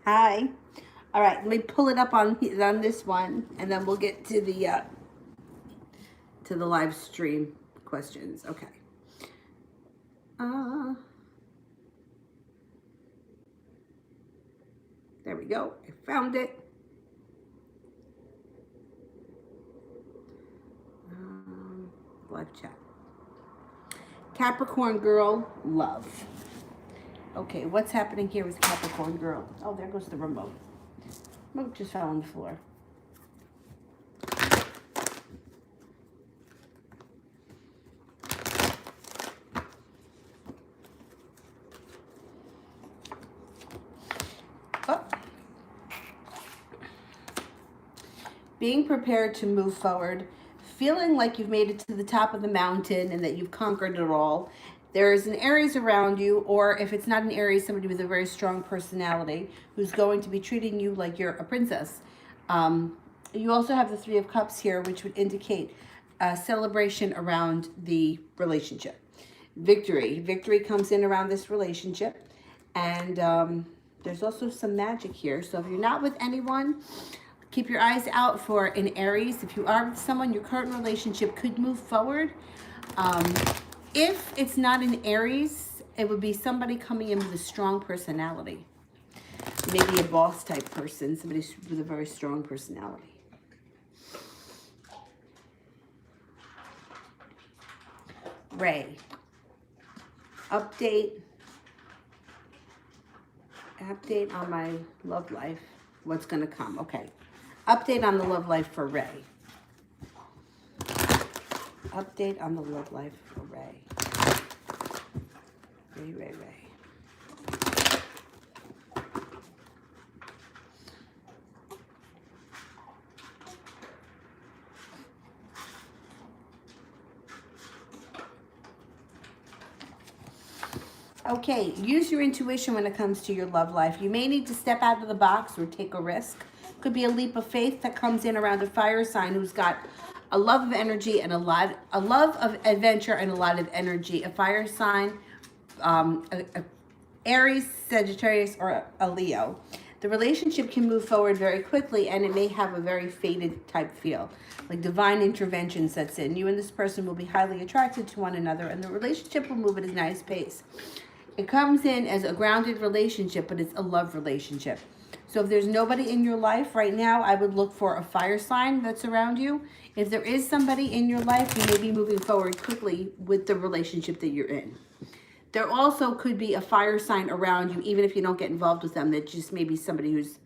Hi. All right, let me pull it up on this one, and then we'll get to the live stream questions. Okay. There we go. I found it. Live chat. Capricorn girl, love. Okay, what's happening here with Capricorn girl? Oh, there goes the remote. Remote just fell on the floor. Oh. Being prepared to move forward, feeling like you've made it to the top of the mountain and that you've conquered it all. There is an Aries around you, or if it's not an Aries, somebody with a very strong personality who's going to be treating you like you're a princess. You also have the Three of Cups here, which would indicate a celebration around the relationship. Victory. Victory comes in around this relationship. And there's also some magic here. So if you're not with anyone, keep your eyes out for an Aries. If you are with someone, your current relationship could move forward. If it's not an Aries, it would be somebody coming in with a strong personality. Maybe a boss type person, somebody with a very strong personality. Ray. Update on my love life. What's going to come? Okay. Update on the love life for Ray. Update on the love life for Ray. Ray. Okay, use your intuition when it comes to your love life. You may need to step out of the box or take a risk. Could be a leap of faith that comes in around a fire sign who's got a love of energy and a love of adventure and a lot of energy. A fire sign, a Aries, Sagittarius, or a Leo. The relationship can move forward very quickly, and it may have a very fated type feel, like divine intervention sets in. You and this person will be highly attracted to one another, and the relationship will move at a nice pace. It comes in as a grounded relationship, but it's a love relationship. So if there's nobody in your life right now, I would look for a fire sign that's around you. If there is somebody in your life, you may be moving forward quickly with the relationship that you're in. There also could be a fire sign around you, even if you don't get involved with them, that just may be somebody who's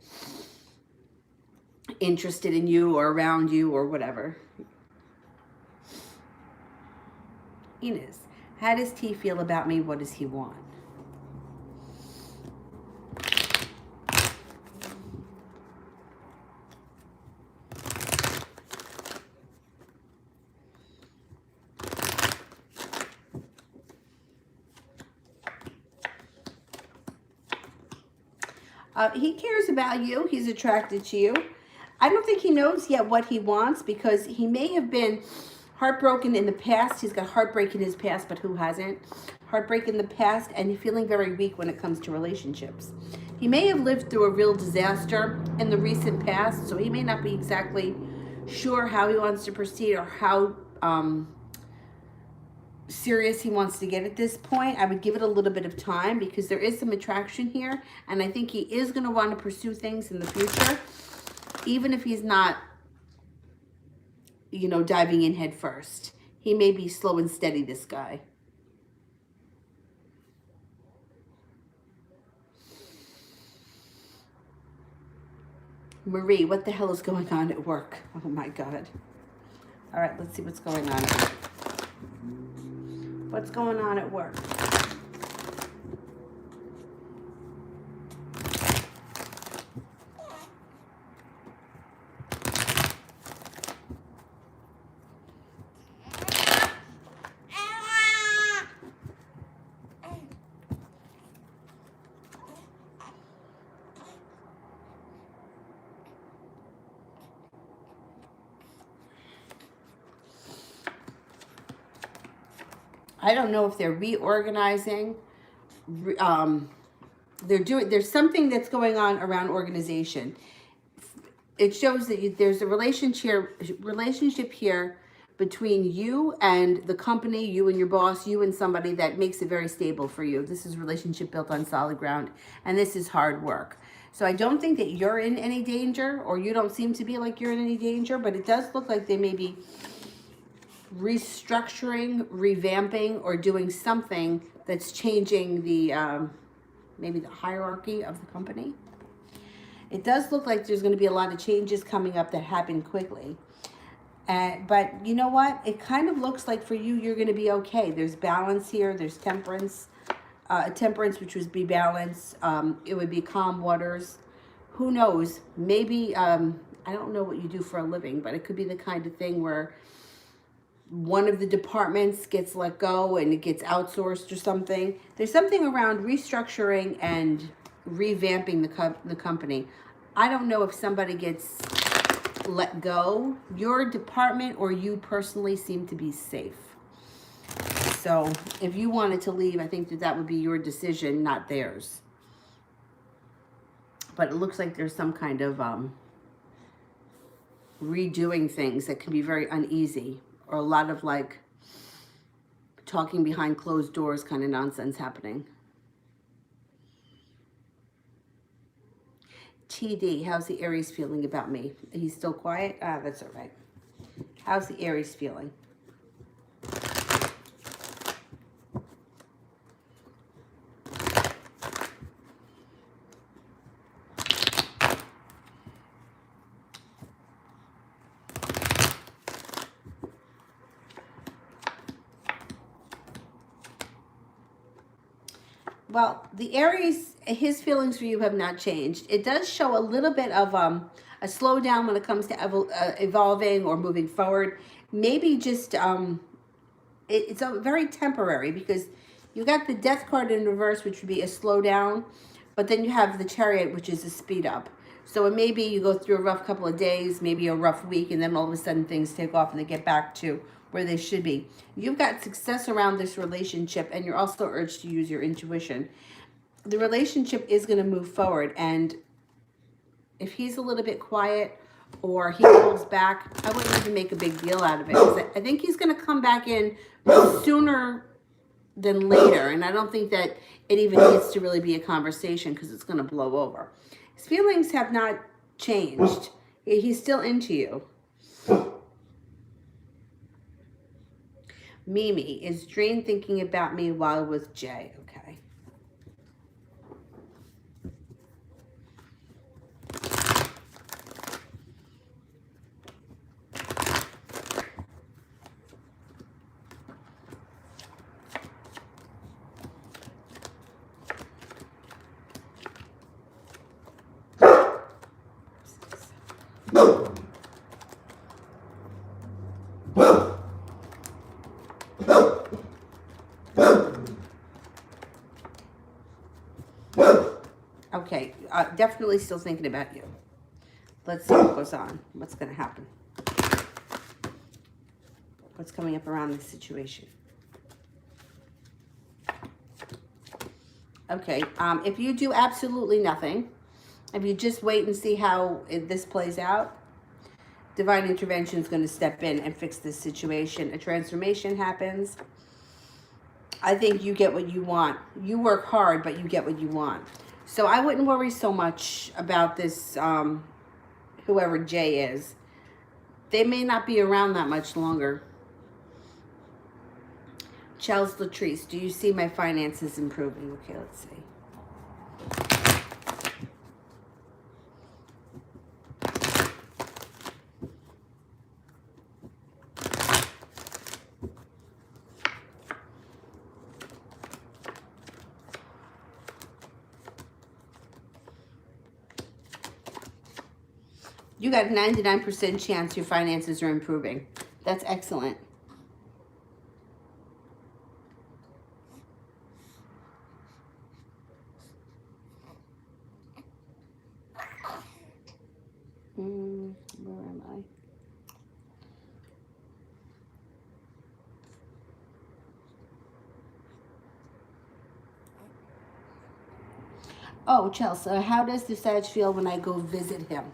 interested in you or around you or whatever. Enos, how does T feel about me? What does he want? He cares about you. He's attracted to you. I don't think he knows yet what he wants because he may have been heartbroken in the past. He's got heartbreak in his past, but who hasn't? Heartbreak in the past, and he's feeling very weak when it comes to relationships. He may have lived through a real disaster in the recent past, so he may not be exactly sure how he wants to proceed or how serious he wants to get at this point. I would give it a little bit of time because there is some attraction here, and I think he is going to want to pursue things in the future, even if he's not, diving in head first. He may be slow and steady, this guy. Marie, what the hell is going on at work? Oh my God. All right, let's see what's going on at work. What's going on at work? I don't know if they're reorganizing. there's something that's going on around organization. It shows that there's a relationship here between you and the company, you and your boss, you and somebody that makes it very stable for you. This is a relationship built on solid ground, and this is hard work. So I don't think that you're in any danger, or you don't seem to be like you're in any danger, but it does look like they may be restructuring, revamping, or doing something that's changing the maybe the hierarchy of the company. It does look like there's going to be a lot of changes coming up that happen quickly. But you know what? It kind of looks like for you, you're going to be okay. There's balance here. There's temperance. Temperance, which would be balance. It would be calm waters. Who knows? Maybe, I don't know what you do for a living, but it could be the kind of thing where one of the departments gets let go and it gets outsourced or something. There's something around restructuring and revamping the company. I don't know if somebody gets let go. Your department or you personally seem to be safe. So if you wanted to leave, I think that would be your decision, not theirs. But it looks like there's some kind of redoing things that can be very uneasy, or a lot of like talking behind closed doors kind of nonsense happening. TD, how's the Aries feeling about me? He's still quiet? That's all right. How's the Aries feeling? Well, the Aries, his feelings for you have not changed. It does show a little bit of a slowdown when it comes to evolving or moving forward. Maybe just, it's a very temporary, because you got the Death card in reverse, which would be a slowdown, but then you have the Chariot, which is a speed up. So it may be you go through a rough couple of days, maybe a rough week, and then all of a sudden things take off and they get back to where they should be. You've got success around this relationship, and you're also urged to use your intuition. The relationship is going to move forward, and if he's a little bit quiet or he pulls back, I wouldn't even make a big deal out of it, because I think he's going to come back in sooner than later, and I don't think that it even needs to really be a conversation, because it's going to blow over. His feelings have not changed. He's still into you. Mimi, is Dream thinking about me while with Jay? Okay. Okay, definitely still thinking about you. Let's see what goes on. What's going to happen? What's coming up around this situation? Okay, if you do absolutely nothing, if you just wait and see how this plays out, divine intervention is going to step in and fix this situation. A transformation happens. I think you get what you want. You work hard, but you get what you want. So I wouldn't worry so much about this, whoever Jay is. They may not be around that much longer. Charles Latrice, do you see my finances improving? Okay, let's see. You got a 99% chance your finances are improving. That's excellent. Where am I? Oh, Chelsea, how does the Sag feel when I go visit him?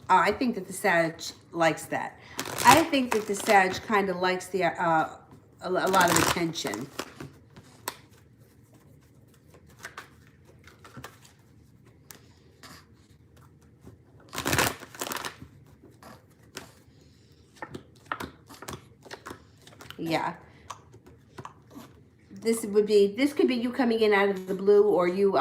I think that the Sag likes that. I think that the Sag kind of likes the a lot of attention. Yeah. This could be you coming in out of the blue, or you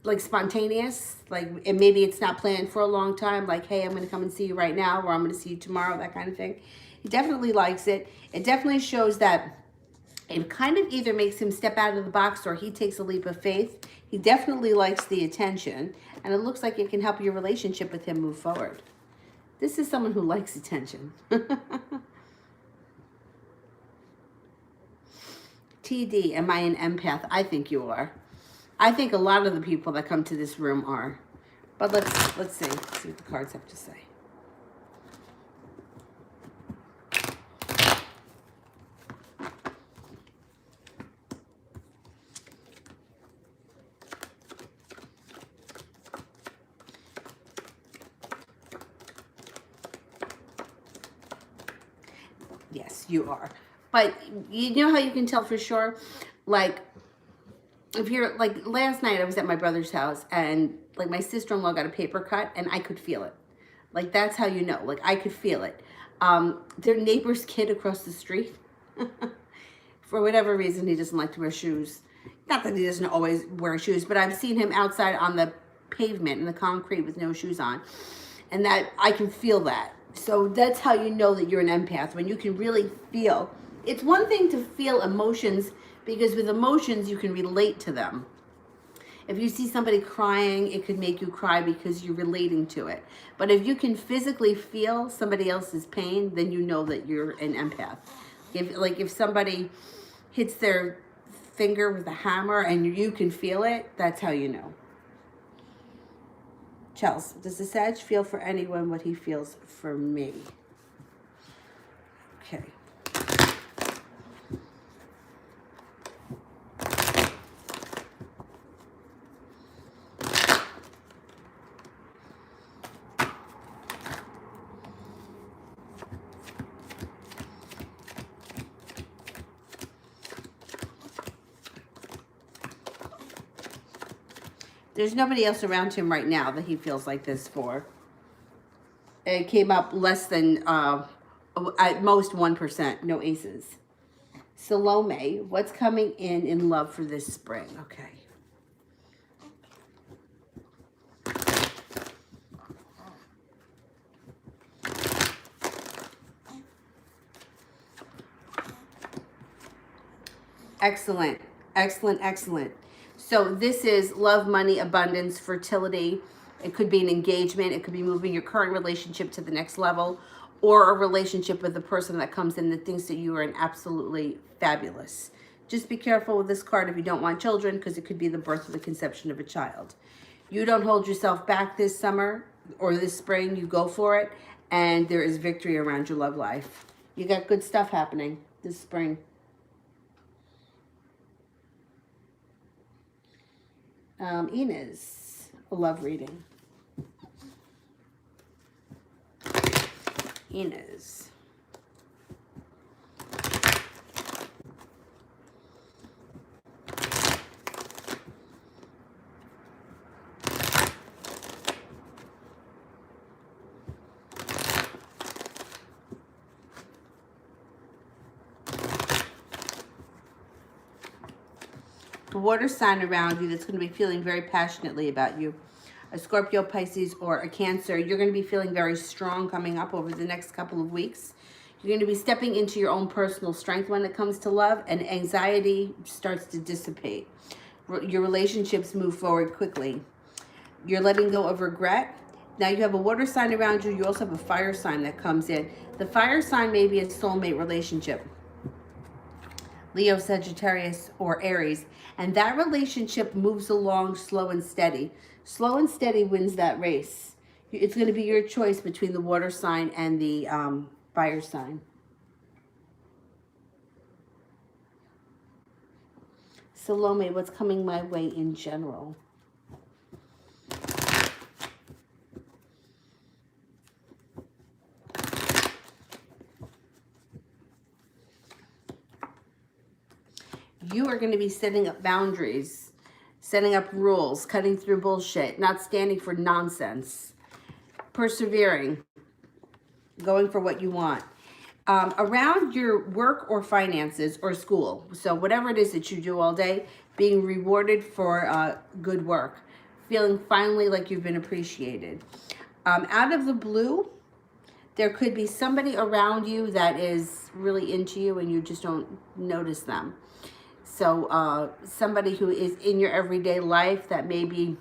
like spontaneous, like, and maybe it's not planned for a long time, like, hey, I'm going to come and see you right now, or I'm going to see you tomorrow, that kind of thing. He definitely likes it. It definitely shows that it kind of either makes him step out of the box or he takes a leap of faith. He definitely likes the attention, and it looks like it can help your relationship with him move forward. This is someone who likes attention. TD, am I an empath? I think you are. I think a lot of the people that come to this room are. But let's see. Let's see what the cards have to say. Yes, you are. But you know how you can tell for sure? Like, if you're, like, last night I was at my brother's house, and, like, my sister-in-law got a paper cut, and I could feel it. Like, that's how you know. Like, I could feel it. Their neighbor's kid across the street, for whatever reason, he doesn't like to wear shoes. Not that he doesn't always wear shoes, but I've seen him outside on the pavement, in the concrete, with no shoes on. And that, I can feel that. So that's how you know that you're an empath, when you can really feel. It's one thing to feel emotions, because with emotions, you can relate to them. If you see somebody crying, it could make you cry because you're relating to it. But if you can physically feel somebody else's pain, then you know that you're an empath. If somebody hits their finger with a hammer and you can feel it, that's how you know. Chelsea, does the Sag feel for anyone what he feels for me? Okay. There's nobody else around him right now that he feels like this for. It came up less than, at most 1%, no aces. Salome, what's coming in love for this spring? Okay. Excellent, excellent, excellent. So this is love, money, abundance, fertility. It could be an engagement. It could be moving your current relationship to the next level, or a relationship with a person that comes in that thinks that you are an absolutely fabulous. Just be careful with this card if you don't want children, because it could be the birth or the conception of a child. You don't hold yourself back this summer or this spring. You go for it, and there is victory around your love life. You got good stuff happening this spring. Inez, a love reading. Inez. A water sign around you that's going to be feeling very passionately about you. A Scorpio, Pisces, or a Cancer. You're going to be feeling very strong coming up over the next couple of weeks. You're going to be stepping into your own personal strength when it comes to love, and anxiety starts to dissipate. Your relationships move forward quickly. You're letting go of regret. Now you have a water sign around you. You also have a fire sign that comes in. The fire sign may be a soulmate relationship. Leo, Sagittarius, or Aries. And that relationship moves along slow and steady. Slow and steady wins that race. It's going to be your choice between the water sign and the fire sign. Salome, what's coming my way in general? you are going to be setting up boundaries, setting up rules, cutting through bullshit, not standing for nonsense, persevering, going for what you want. Around your work or finances or school. So whatever it is that you do all day, being rewarded for good work, feeling finally like you've been appreciated. Out of the blue, there could be somebody around you that is really into you and you just don't notice them. So somebody who is in your everyday life that may be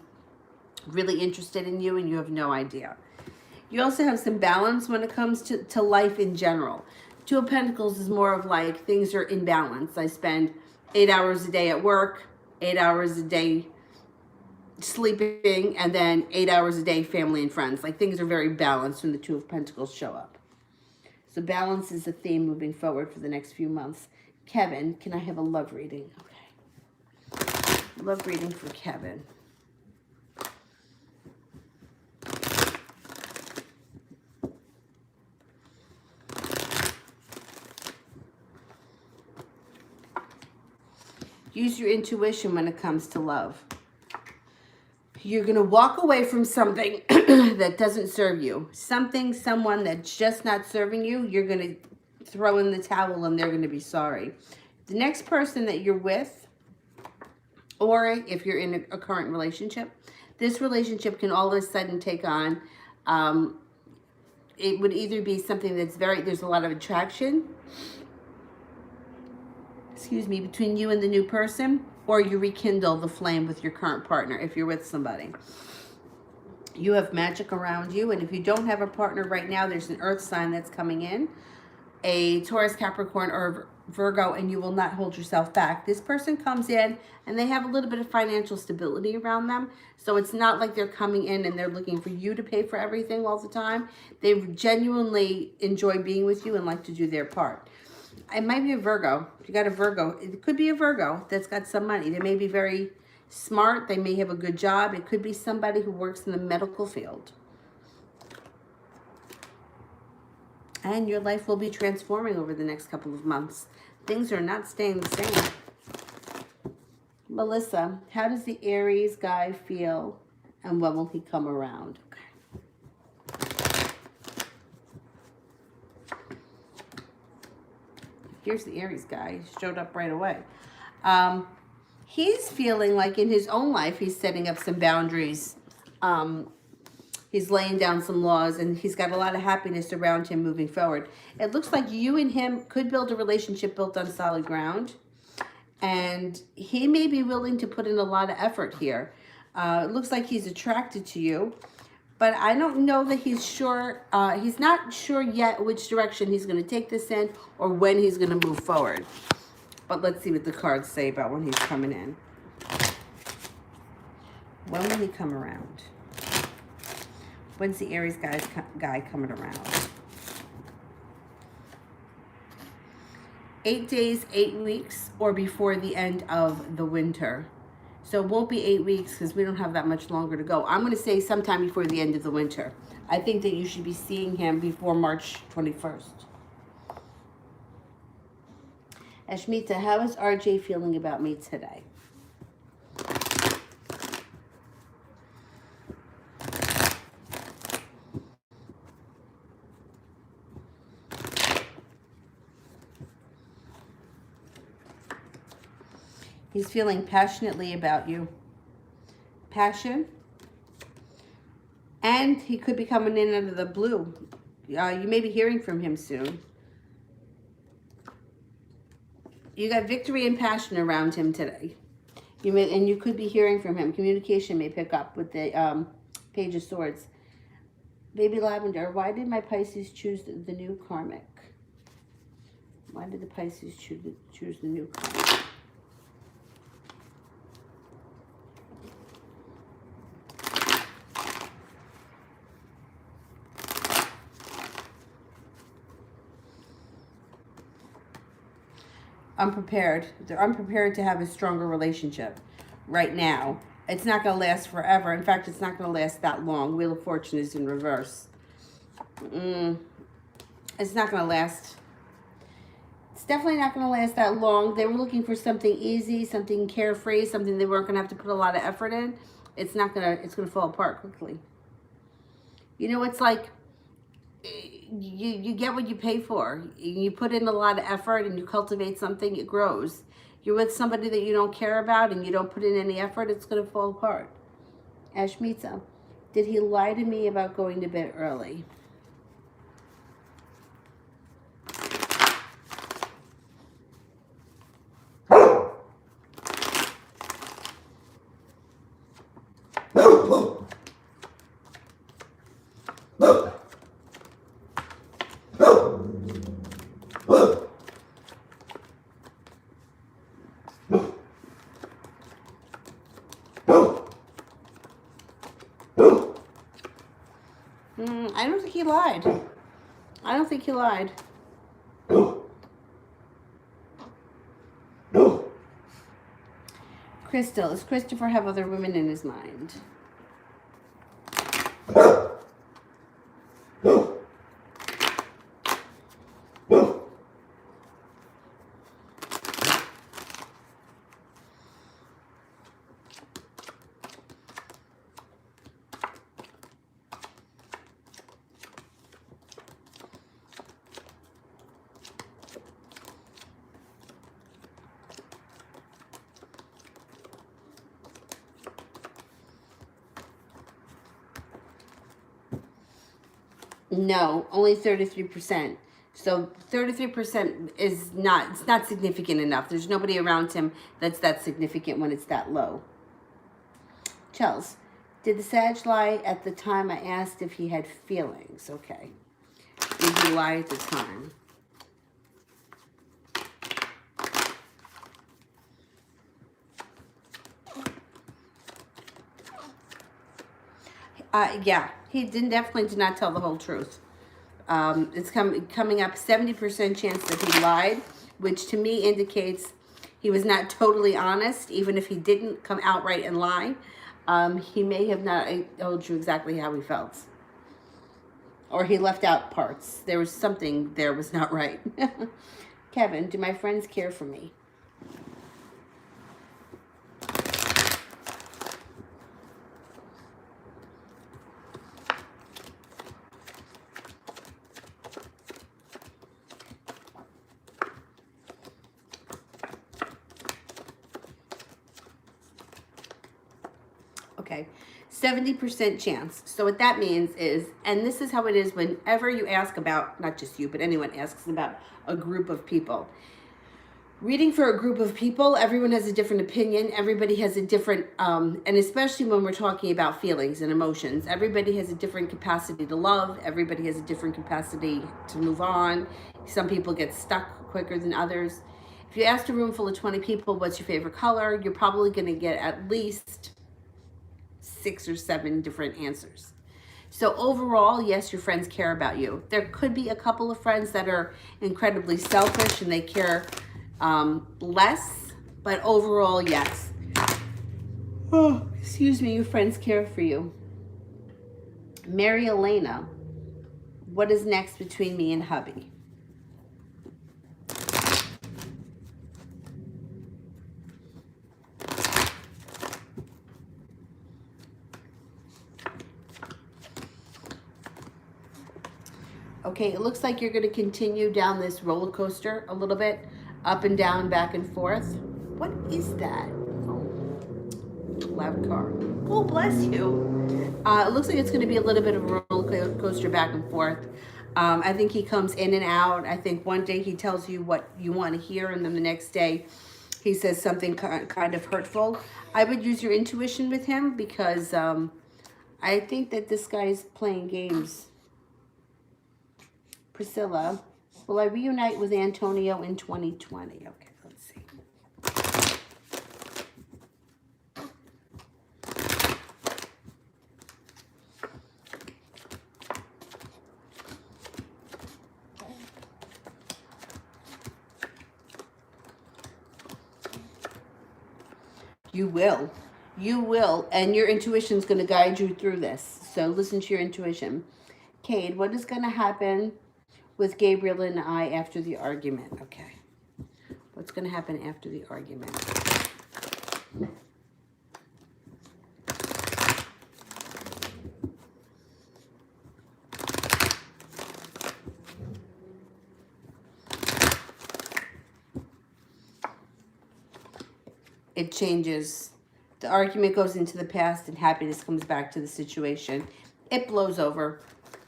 really interested in you and you have no idea. You also have some balance when it comes to life in general. Two of Pentacles is more of like things are in balance. I spend 8 hours a day at work, 8 hours a day sleeping, and then 8 hours a day family and friends. Like things are very balanced when the Two of Pentacles show up. So balance is a theme moving forward for the next few months. Kevin, can I have a love reading? Okay. Love reading for Kevin. Use your intuition when it comes to love. You're going to walk away from something that doesn't serve you. Someone that's just not serving you, you're going to throw in the towel and they're going to be sorry. The next person that you're with, or if you're in a current relationship, this relationship can all of a sudden take on, it would either be something that's there's a lot of attraction, between you and the new person, or you rekindle the flame with your current partner if you're with somebody. You have magic around you, and if you don't have a partner right now, there's an earth sign that's coming in, a Taurus, Capricorn, or Virgo, and you will not hold yourself back. This person comes in and they have a little bit of financial stability around them, so it's not like they're coming in and they're looking for you to pay for everything all the time. They genuinely enjoy being with you and like to do their part. It might be a Virgo. If you got a Virgo, it could be a Virgo that's got some money. They may be very smart. They may have a good job. It could be somebody who works in the medical field. And your life will be transforming over the next couple of months. Things are not staying the same. Melissa, how does the Aries guy feel and when will he come around? Here's the Aries guy. He showed up right away. He's feeling like in his own life, he's setting up some boundaries. He's laying down some laws, and he's got a lot of happiness around him moving forward. It looks like you and him could build a relationship built on solid ground. And he may be willing to put in a lot of effort here. It looks like he's attracted to you. But I don't know that he's sure, he's not sure yet which direction he's going to take this in or when he's going to move forward. But let's see what the cards say about when he's coming in. When will he come around? When's the Aries guy coming around? 8 days, 8 weeks, or before the end of the winter. So it won't be 8 weeks because we don't have that much longer to go. I'm going to say sometime before the end of the winter. I think that you should be seeing him before March 21st. Ashmita, how is RJ feeling about me today? He's feeling passionately about you. Passion. And he could be coming in out of the blue. You may be hearing from him soon. You got victory and passion around him today. And you could be hearing from him. Communication may pick up with the Page of Swords. Baby Lavender, why did my Pisces choose the new karmic? Why did the Pisces choose the new karmic? Unprepared. They're unprepared to have a stronger relationship right now. It's not going to last forever. In fact, it's not going to last that long. Wheel of Fortune is in reverse. It's not going to last. It's definitely not going to last that long. They were looking for something easy, something carefree, something they weren't going to have to put a lot of effort in. It's going to fall apart quickly. You know, it's like you get what you pay for. You put in a lot of effort and you cultivate something, it grows. You're with somebody that you don't care about and you don't put in any effort, it's going to fall apart. Ashmita, did he lie to me about going to bed early? I don't think he lied. I don't think he lied. Crystal, does Christopher have other women in his mind? No, only 33%. So 33% is not, it's not significant enough. There's nobody around him that's that significant when it's that low. Chels, did the Sag lie at the time I asked if he had feelings? Okay. Did he lie at the time? Yeah, he definitely did not tell the whole truth. It's coming up 70% chance that he lied, which to me indicates he was not totally honest, even if he didn't come outright and lie. He may have not told you exactly how he felt. Or he left out parts. There was something there was not right. Kevin, do my friends care for me? Okay, 70% chance. So what that means is, and this is how it is whenever you ask about, not just you, but anyone asks about a group of people. Reading for a group of people, everyone has a different opinion. Everybody has a different, and especially when we're talking about feelings and emotions, everybody has a different capacity to love. Everybody has a different capacity to move on. Some people get stuck quicker than others. If you asked a room full of 20 people, what's your favorite color? You're probably going to get at least 6 or 7 different answers. So overall, yes, your friends care about you. There could be a couple of friends that are incredibly selfish and they care less, but overall, yes. Oh, excuse me, your friends care for you. Mary Elena, what is next between me and hubby? Okay, it looks like you're going to continue down this roller coaster a little bit, up and down, back and forth. What is that? Oh, loud car. Oh, bless you. It looks like it's going to be a little bit of a roller coaster back and forth. I think he comes in and out. I think one day he tells you what you want to hear, and then the next day he says something kind of hurtful. I would use your intuition with him because I think that this guy is playing games. Priscilla, will I reunite with Antonio in 2020? Okay, let's see. You will. You will. And your intuition is going to guide you through this. So listen to your intuition. Cade, what is going to happen with Gabriel and I after the argument? Okay. What's going to happen after the argument? It changes. The argument goes into the past and happiness comes back to the situation. It blows over.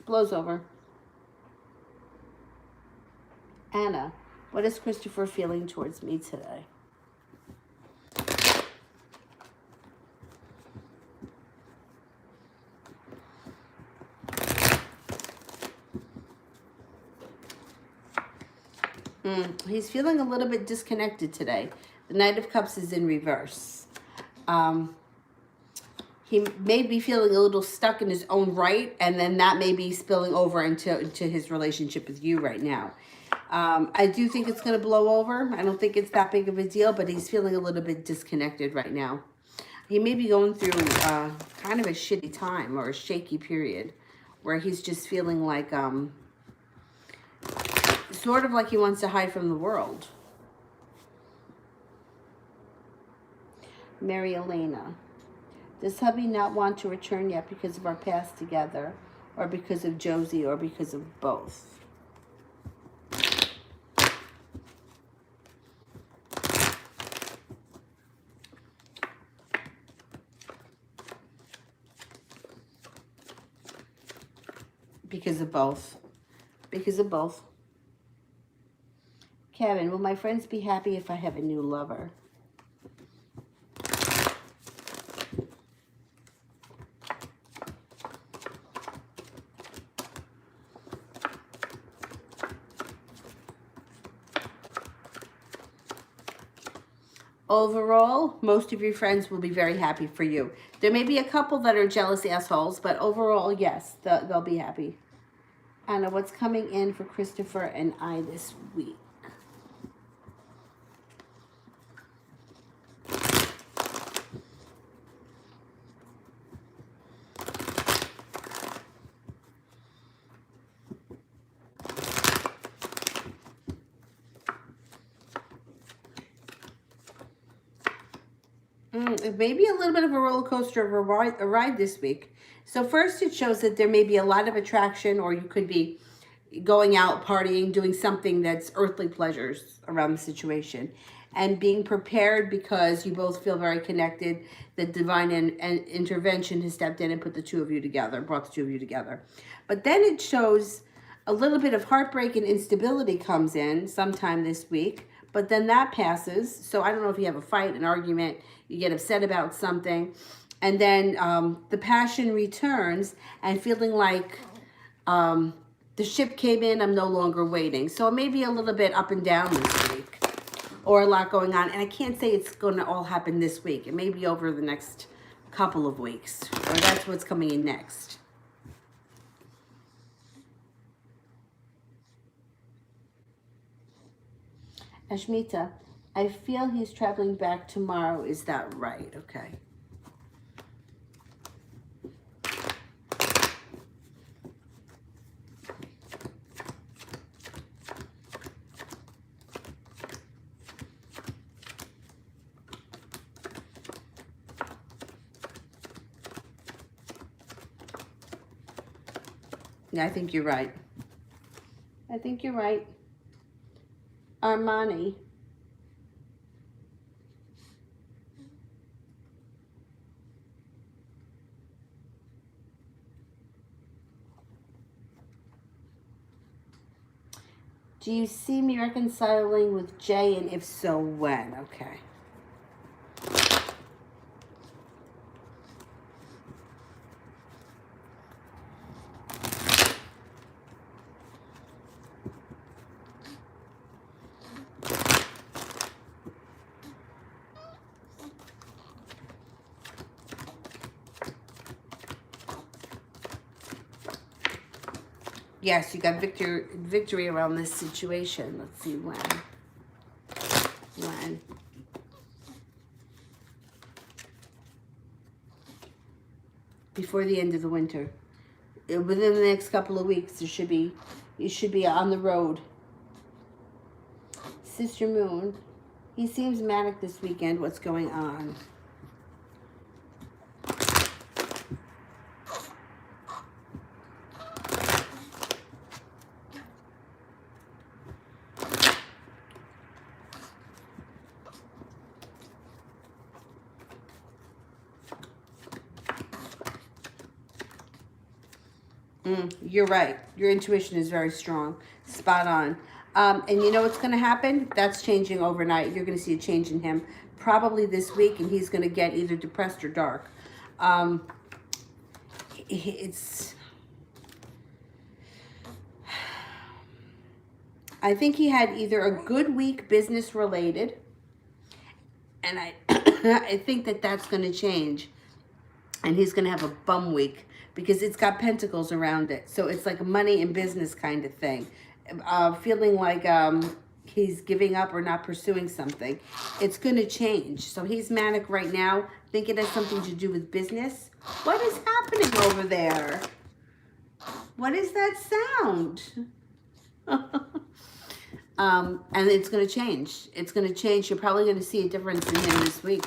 Blows over. Anna, what is Christopher feeling towards me today? He's feeling a little bit disconnected today. The Knight of Cups is in reverse. He may be feeling a little stuck in his own right, and then that may be spilling over into his relationship with you right now. I do think it's going to blow over. I don't think it's that big of a deal, but he's feeling a little bit disconnected right now. He may be going through kind of a shitty time or a shaky period where he's just feeling like, sort of like he wants to hide from the world. Mary Elena, does hubby not want to return yet because of our past together, or because of Josie, or because of both? Because of both. Because of both. Kevin, will my friends be happy if I have a new lover? Overall, most of your friends will be very happy for you. There may be a couple that are jealous assholes, but overall, yes, they'll be happy. Anna, what's coming in for Christopher and I this week? It may be a little bit of a roller coaster of a ride this week. So first, it shows that there may be a lot of attraction, or you could be going out, partying, doing something that's earthly pleasures around the situation. And being prepared because you both feel very connected. The divine intervention has stepped in and put the two of you together, brought the two of you together. But then it shows a little bit of heartbreak and instability comes in sometime this week. But then that passes. So I don't know if you have a fight, an argument, you get upset about something. And then the passion returns and feeling like the ship came in, I'm no longer waiting. So it may be a little bit up and down this week or a lot going on. And I can't say it's going to all happen this week. It may be over the next couple of weeks, or that's what's coming in next. Ashmita, I feel he's traveling back tomorrow. Is that right? Okay. Yeah, I think you're right. I think you're right. Armani. Do you see me reconciling with Jay, and if so, when? Okay. Yes, you got victory around this situation. Let's see when. When. Before the end of the winter. Within the next couple of weeks, you should be on the road. Sister Moon, He seems manic this weekend. What's going on? You're right. Your intuition is very strong. Spot on. And you know what's going to happen? That's changing overnight. You're going to see a change in him probably this week, and he's going to get either depressed or dark. It's... I think he had either a good week business related, and I, I think that that's going to change, and he's going to have a bum week because it's got pentacles around it. So it's like a money and business kind of thing. Feeling like he's giving up or not pursuing something. It's going to change. So he's manic right now. I think it has something to do with business. What is happening over there? What is that sound? And it's going to change. It's going to change. You're probably going to see a difference in him this week.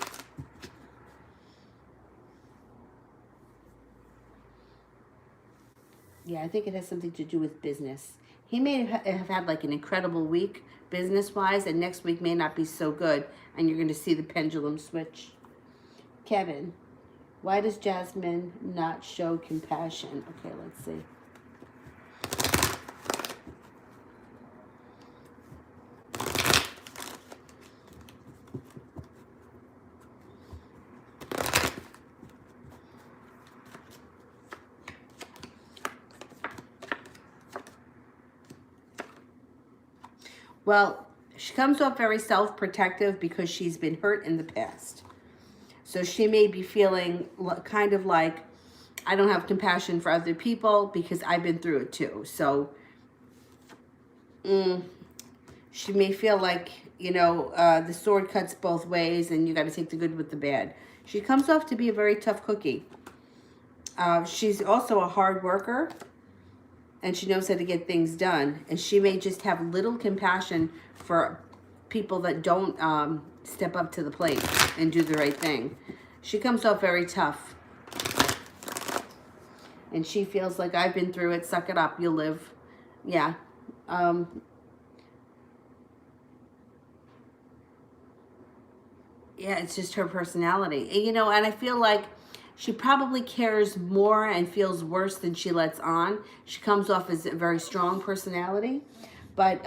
Yeah, I think it has something to do with business. He may have had like an incredible week business-wise, and next week may not be so good, and you're going to see the pendulum switch. Kevin, why does Jasmine not show compassion? Okay, let's see. Well, she comes off very self-protective because she's been hurt in the past. So she may be feeling kind of like, I don't have compassion for other people because I've been through it too. So she may feel like, you know, the sword cuts both ways and you got to take the good with the bad. She comes off to be a very tough cookie. She's also a hard worker. And she knows how to get things done. And she may just have little compassion for people that don't step up to the plate and do the right thing. She comes off very tough. And she feels like, I've been through it, suck it up, you'll live. Yeah. Yeah, it's just her personality. And, you know, and I feel like she probably cares more and feels worse than she lets on. She comes off as a very strong personality. But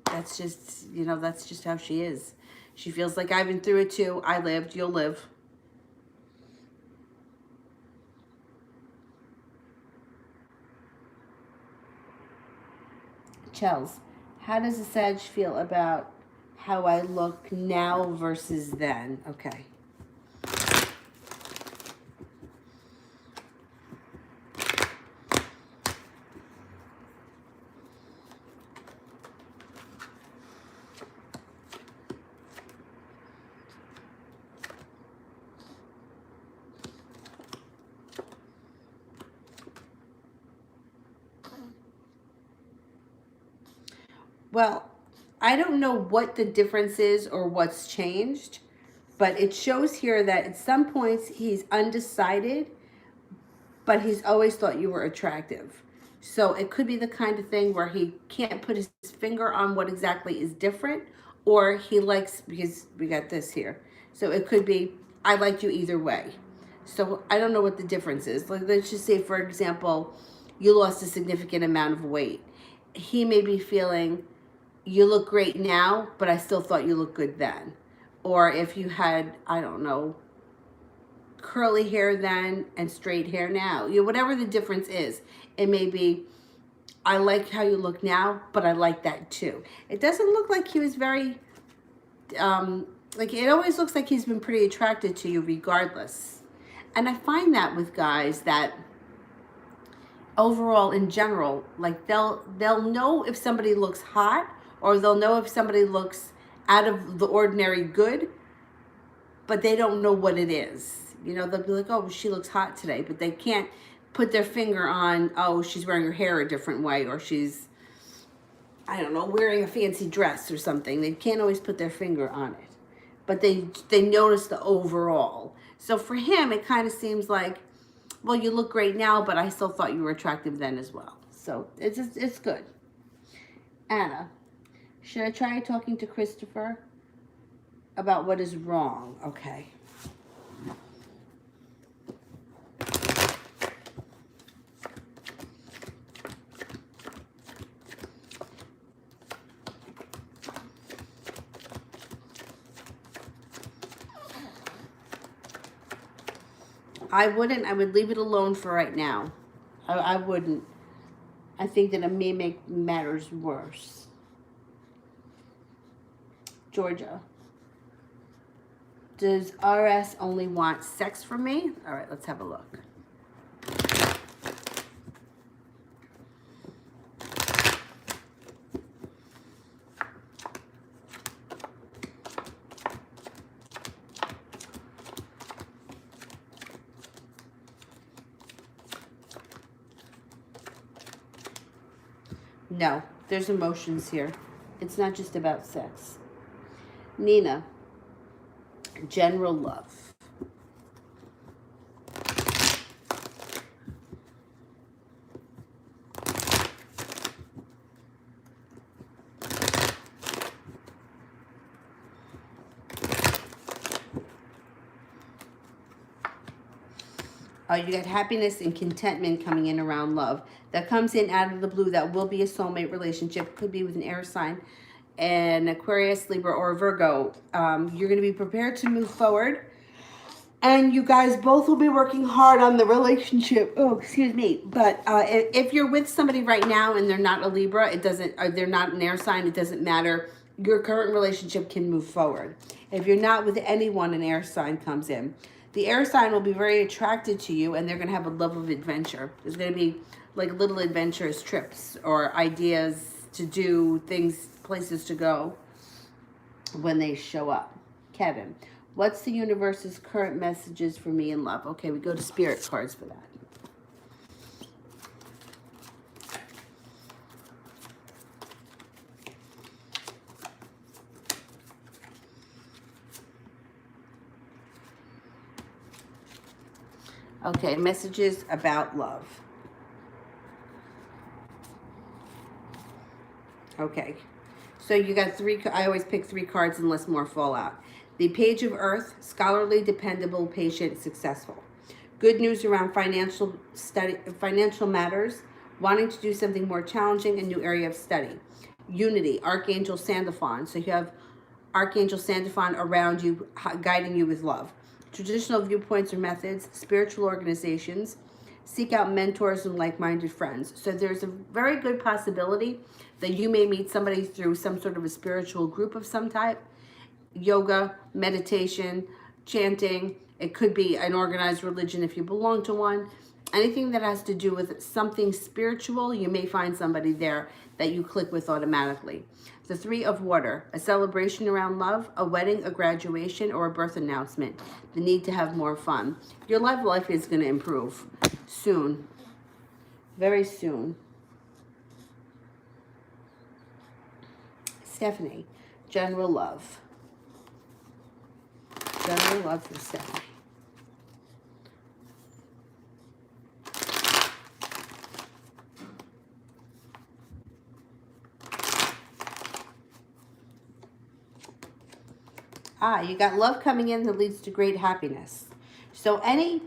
that's just, you know, that's just how she is. She feels like, I've been through it too. I lived, you'll live. Chels, how does a Sag feel about how I look now versus then? Okay. Well, I don't know what the difference is or what's changed, but it shows here that at some points he's undecided, but he's always thought you were attractive. So it could be the kind of thing where he can't put his finger on what exactly is different, or he likes, because we got this here. So it could be, I like you either way. So I don't know what the difference is. Like, let's just say, for example, you lost a significant amount of weight. He may be feeling, you look great now, but I still thought you looked good then. Or if you had, I don't know, curly hair then and straight hair now. You know, whatever the difference is, it may be, I like how you look now, but I like that too. It doesn't look like he was very, like, it always looks like he's been pretty attracted to you regardless. And I find that with guys that overall in general, like they'll know if somebody looks hot, or they'll know if somebody looks out of the ordinary good, but they don't know what it is. You know, they'll be like, oh, she looks hot today, but they can't put their finger on, oh, she's wearing her hair a different way, or she's, I don't know, wearing a fancy dress or something. They can't always put their finger on it. But they notice the overall. So for him, it kind of seems like, well, you look great now, but I still thought you were attractive then as well. So it's good. Anna, should I try talking to Christopher about what is wrong? Okay. I wouldn't. I would leave it alone for right now. I wouldn't. I think that it may make matters worse. Georgia. Does RS only want sex from me? All right, let's have a look. No, there's emotions here. It's not just about sex. Nina, general love. You got happiness and contentment coming in around love. That comes in out of the blue. That will be a soulmate relationship. Could be with an air sign, an Aquarius, Libra, or Virgo. You're going to be prepared to move forward. And you guys both will be working hard on the relationship. Oh, excuse me. But if you're with somebody right now and they're not a Libra, it doesn't, or they're not an air sign, it doesn't matter. Your current relationship can move forward. If you're not with anyone, an air sign comes in. The air sign will be very attracted to you, and they're going to have a love of adventure. There's going to be like little adventurous trips or ideas to do, things, places to go when they show up. Kevin, what's the universe's current messages for me in love? Okay, we go to spirit cards for that. Okay, messages about love. Okay, so you got three. I always pick three cards unless more fall out. The Page of Earth, scholarly, dependable, patient, successful. Good news around financial matters, wanting to do something more challenging, a new area of study. Unity, Archangel Sandalphon. So you have Archangel Sandalphon around you, guiding you with love. Traditional viewpoints or methods, spiritual organizations, seek out mentors and like-minded friends. So there's a very good possibility that you may meet somebody through some sort of a spiritual group of some type. Yoga, meditation, chanting. It could be an organized religion if you belong to one. Anything that has to do with something spiritual, you may find somebody there that you click with automatically. The Three of Water, a celebration around love, a wedding, a graduation, or a birth announcement. The need to have more fun. Your love life is going to improve soon. Very soon. Stephanie, general love. General love for Stephanie. You got love coming in that leads to great happiness. So any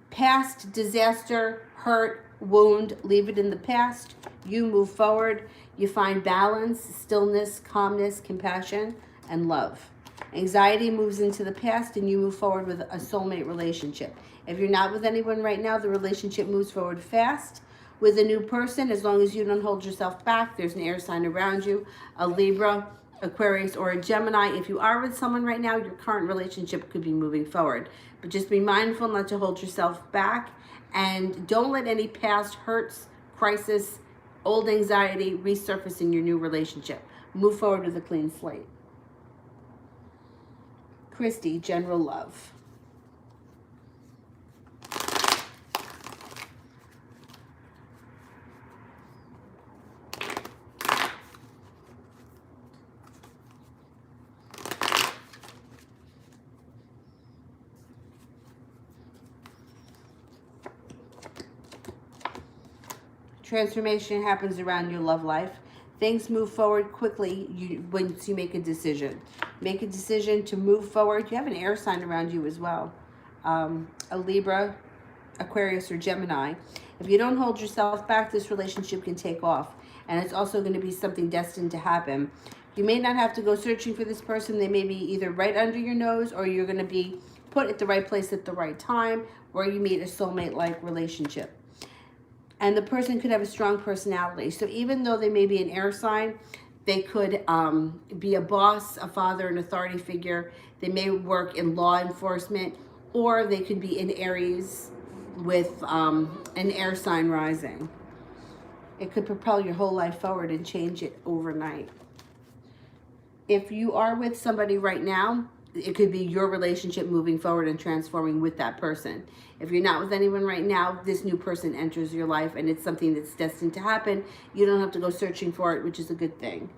past disaster, hurt, wound, leave it in the past. You move forward. You find balance, stillness, calmness, compassion, and love. Anxiety moves into the past, and you move forward with a soulmate relationship. If you're not with anyone right now, the relationship moves forward fast. With a new person, as long as you don't hold yourself back, there's an air sign around you, a Libra, Aquarius, or a Gemini. If you are with someone right now, your current relationship could be moving forward. But just be mindful not to hold yourself back, and don't let any past hurts, crisis, old anxiety resurface in your new relationship. Move forward with a clean slate. Christy, general love. transformation happens around your love life. Things move forward quickly once you make a decision. Make a decision to move forward. You have an air sign around you as well. A Libra, Aquarius, or Gemini. If you don't hold yourself back, this relationship can take off. And it's also going to be something destined to happen. You may not have to go searching for this person. They may be either right under your nose, or you're going to be put at the right place at the right time, where you meet a soulmate-like relationship. And the person could have a strong personality. So even though they may be an air sign, they could be a boss, a father, an authority figure. They may work in law enforcement, or they could be in Aries with an air sign rising. It could propel your whole life forward and change it overnight. If you are with somebody right now, it could be your relationship moving forward and transforming with that person. If you're not with anyone right now, this new person enters your life, and it's something that's destined to happen. You don't have to go searching for it, which is a good thing.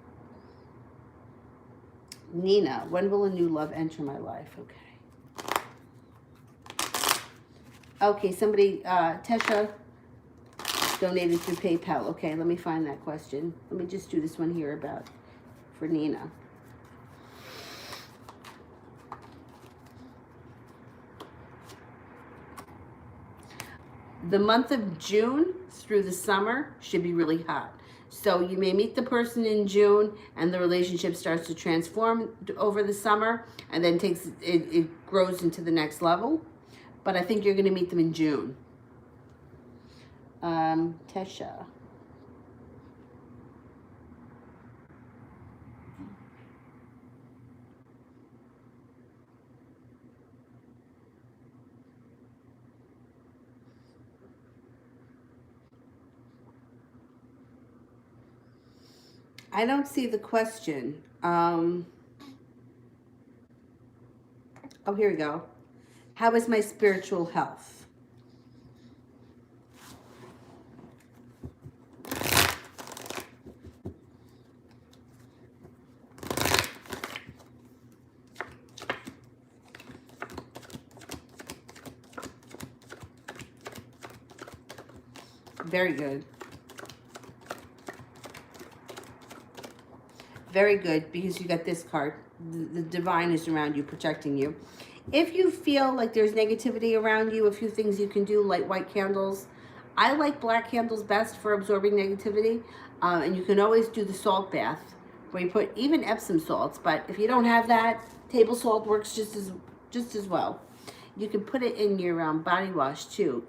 Nina, when will a new love enter my life? Okay. Okay, somebody, Tesha, donated through PayPal. Okay, let me find that question. Let me just do this one here for Nina. The month of June through the summer should be really hot. So you may meet the person in June, and the relationship starts to transform over the summer, and then it grows into the next level. But I think you're going to meet them in June. Tesha. I don't see the question. Oh, here we go. How is my spiritual health? Very good. Very good, because you got this card. The divine is around you, protecting you. If you feel like there's negativity around you, a few things you can do, light white candles. I like black candles best for absorbing negativity. And you can always do the salt bath, where you put even Epsom salts. But if you don't have that, table salt works just as well. You can put it in your body wash too,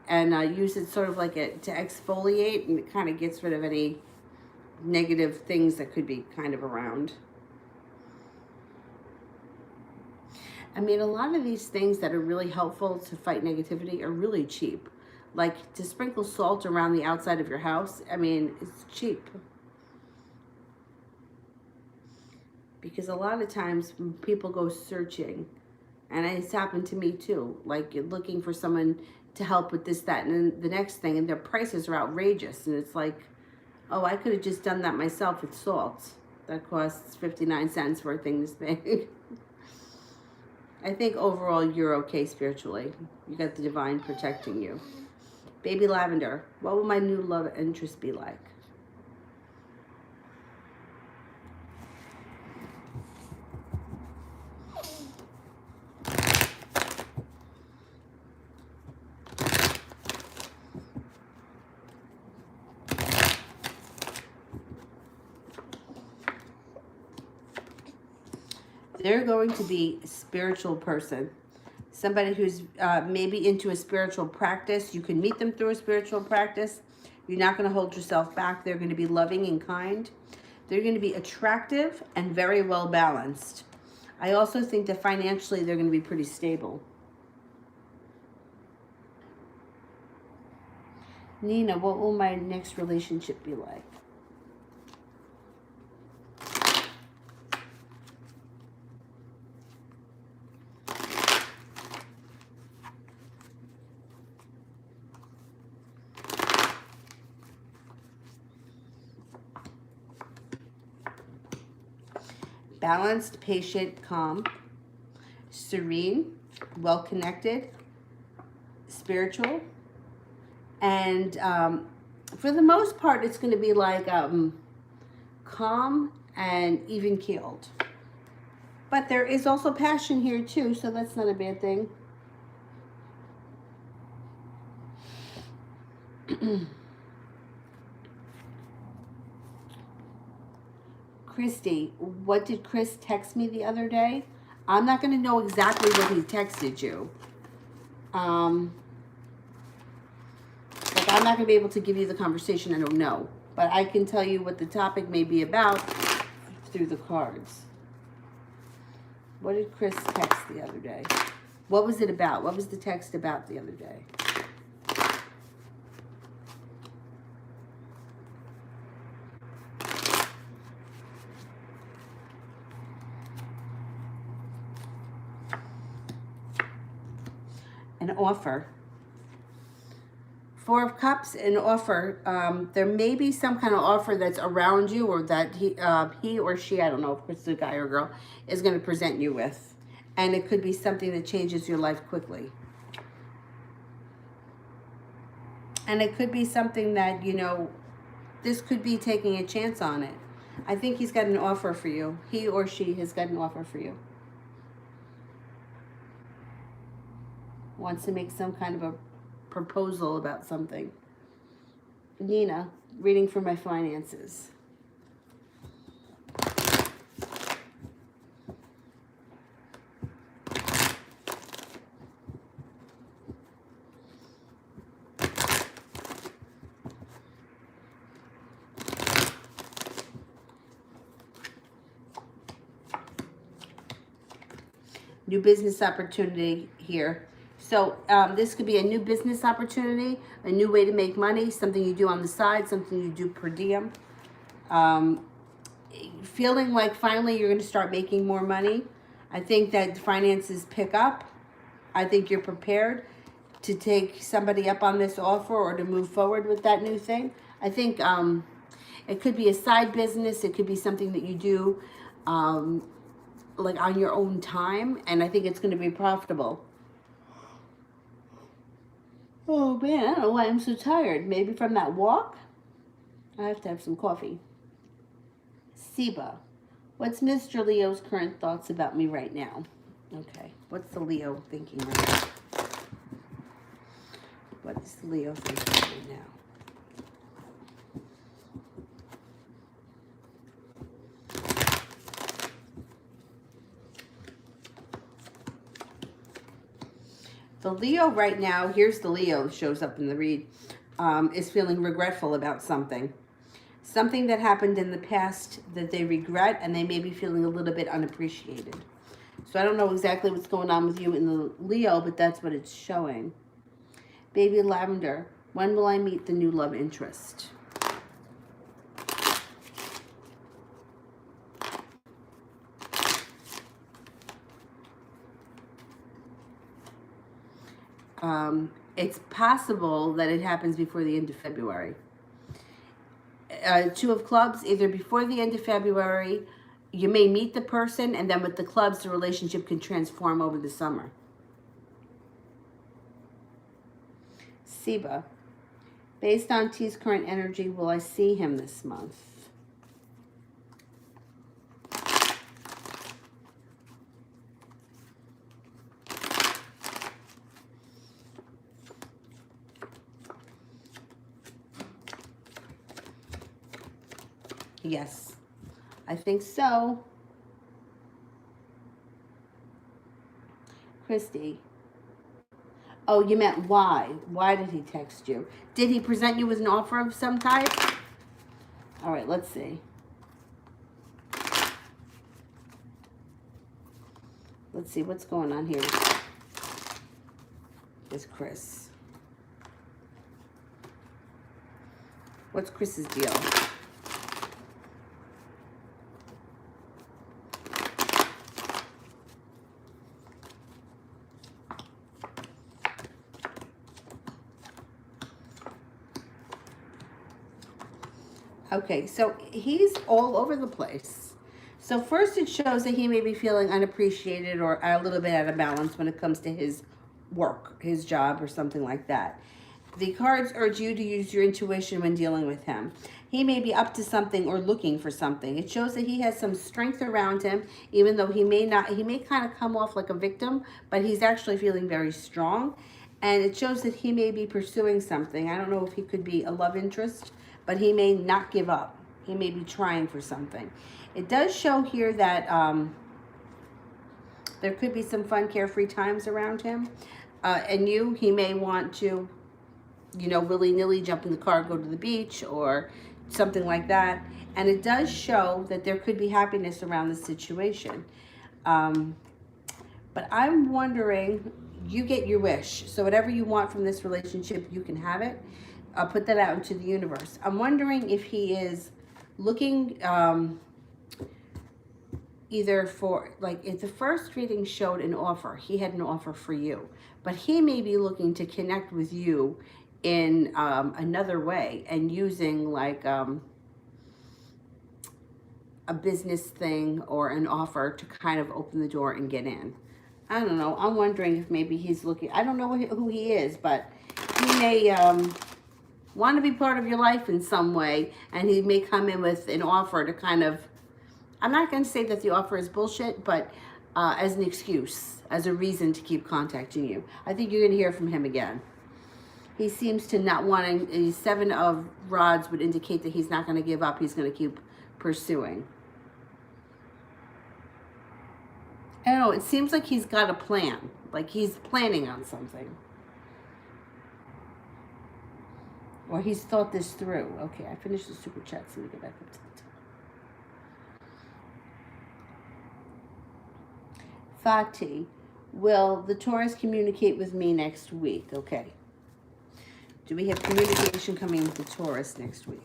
and use it sort of like to exfoliate, and it kind of gets rid of any negative things that could be kind of around. I mean, a lot of these things that are really helpful to fight negativity are really cheap. Like to sprinkle salt around the outside of your house, I mean, it's cheap. Because a lot of times when people go searching, and it's happened to me too, like you're looking for someone to help with this, that, and then the next thing, and their prices are outrageous, and it's like, oh, I could have just done that myself with salt. That costs 59 cents for a thing this big. I think overall you're okay spiritually. You got the divine protecting you. Baby Lavender, what will my new love interest be like? They're going to be a spiritual person. Somebody who's maybe into a spiritual practice. You can meet them through a spiritual practice. You're not going to hold yourself back. They're going to be loving and kind. They're going to be attractive and very well balanced. I also think that financially they're going to be pretty stable. Nina, what will my next relationship be like? Balanced, patient, calm, serene, well-connected, spiritual, and For the most part, it's going to be like calm and even keeled. But there is also passion here too, so that's not a bad thing. Christy, what did Chris text me the other day? I'm not going to know exactly what he texted you. Like, I'm not going to be able to give you the conversation. I don't know. But I can tell you what the topic may be about through the cards. What did Chris text the other day? What was it about? What was the text about the other day? An offer. Four of Cups, an offer. There may be some kind of offer that's around you, or that he or she, I don't know if it's a guy or girl, is going to present you with. And it could be something that changes your life quickly. And it could be something that, you know, this could be taking a chance on it. I think he's got an offer for you. He or she has got an offer for you. Wants to make some kind of a proposal about something. Nina, reading for my finances. New business opportunity here. So this could be a new business opportunity, a new way to make money, something you do on the side, something you do per diem. Feeling like finally you're going to start making more money. I think that finances pick up. I think you're prepared to take somebody up on this offer or to move forward with that new thing. I think it could be a side business. It could be something that you do like on your own time. And I think it's going to be profitable. Oh man, I don't know why I'm so tired. Maybe from that walk? I have to have some coffee. Seba, what's Mr. Leo's current thoughts about me right now? Okay, what's the Leo thinking right now? What is the Leo thinking right now? The Leo right now, here's the Leo, shows up in the read, is feeling regretful about something. Something that happened in the past that they regret, and they may be feeling a little bit unappreciated. So I don't know exactly what's going on with you in the Leo, but that's what it's showing. Baby Lavender, when will I meet the new love interest? It's possible that it happens before the end of February. Two of Clubs, either before the end of February, you may meet the person, and then with the clubs, the relationship can transform over the summer. Seba, based on T's current energy, will I see him this month? Yes, I think so. Christy. Oh, you meant why? Why did he text you? Did he present you with an offer of some type? All right, let's see. Let's see what's going on here with Chris. What's Chris's deal? Okay, so he's all over the place. So first it shows that he may be feeling unappreciated or a little bit out of balance when it comes to his work, his job, or something like that. The cards urge you to use your intuition when dealing with him. He may be up to something or looking for something. It shows that he has some strength around him, even though he may not, he may kind of come off like a victim, but he's actually feeling very strong. And it shows that he may be pursuing something. I don't know if he could be a love interest, but he may not give up. He may be trying for something. It does show here that there could be some fun, carefree times around him. And he may want to, willy-nilly jump in the car, go to the beach or something like that. And it does show that there could be happiness around the situation. But I'm wondering, you get your wish. So whatever you want from this relationship, you can have it. Put that out into the universe. I'm wondering if he is looking either for, like, if the first reading showed an offer, he had an offer for you. But he may be looking to connect with you in another way and using like a business thing or an offer to kind of open the door and get in. I don't know. I'm wondering if maybe he's looking, I don't know who he is, but he may want to be part of your life in some way, and he may come in with an offer to kind of, I'm not going to say that the offer is bullshit, but as an excuse, as a reason to keep contacting you. I think you're going to hear from him again. He seems to not wanting, a 7 of rods would indicate that he's not going to give up. He's going to keep pursuing. I don't know. It seems like he's got a plan. Like he's planning on something. Or he's thought this through. Okay, I finished the super chat, so we get back up to the top. Fati, will the Taurus communicate with me next week? Okay. Do we have communication coming with the Taurus next week?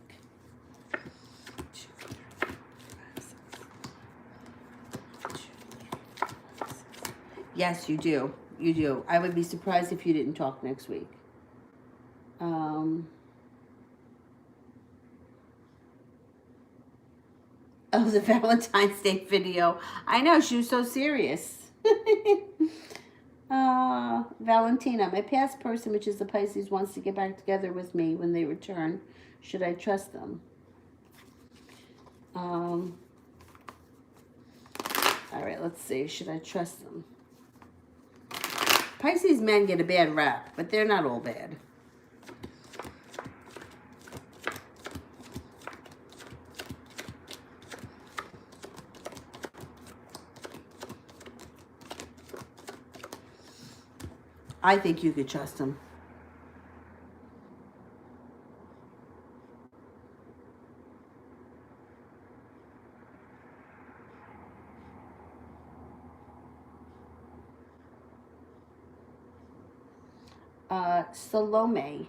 Yes, you do. You do. I would be surprised if you didn't talk next week. Oh, the Valentine's Day video. I know, she was so serious. Valentina, my past person, which is the Pisces, wants to get back together with me when they return. Should I trust them? All right, let's see. Should I trust them? Pisces men get a bad rap, but they're not all bad. I think you could trust him. Salome,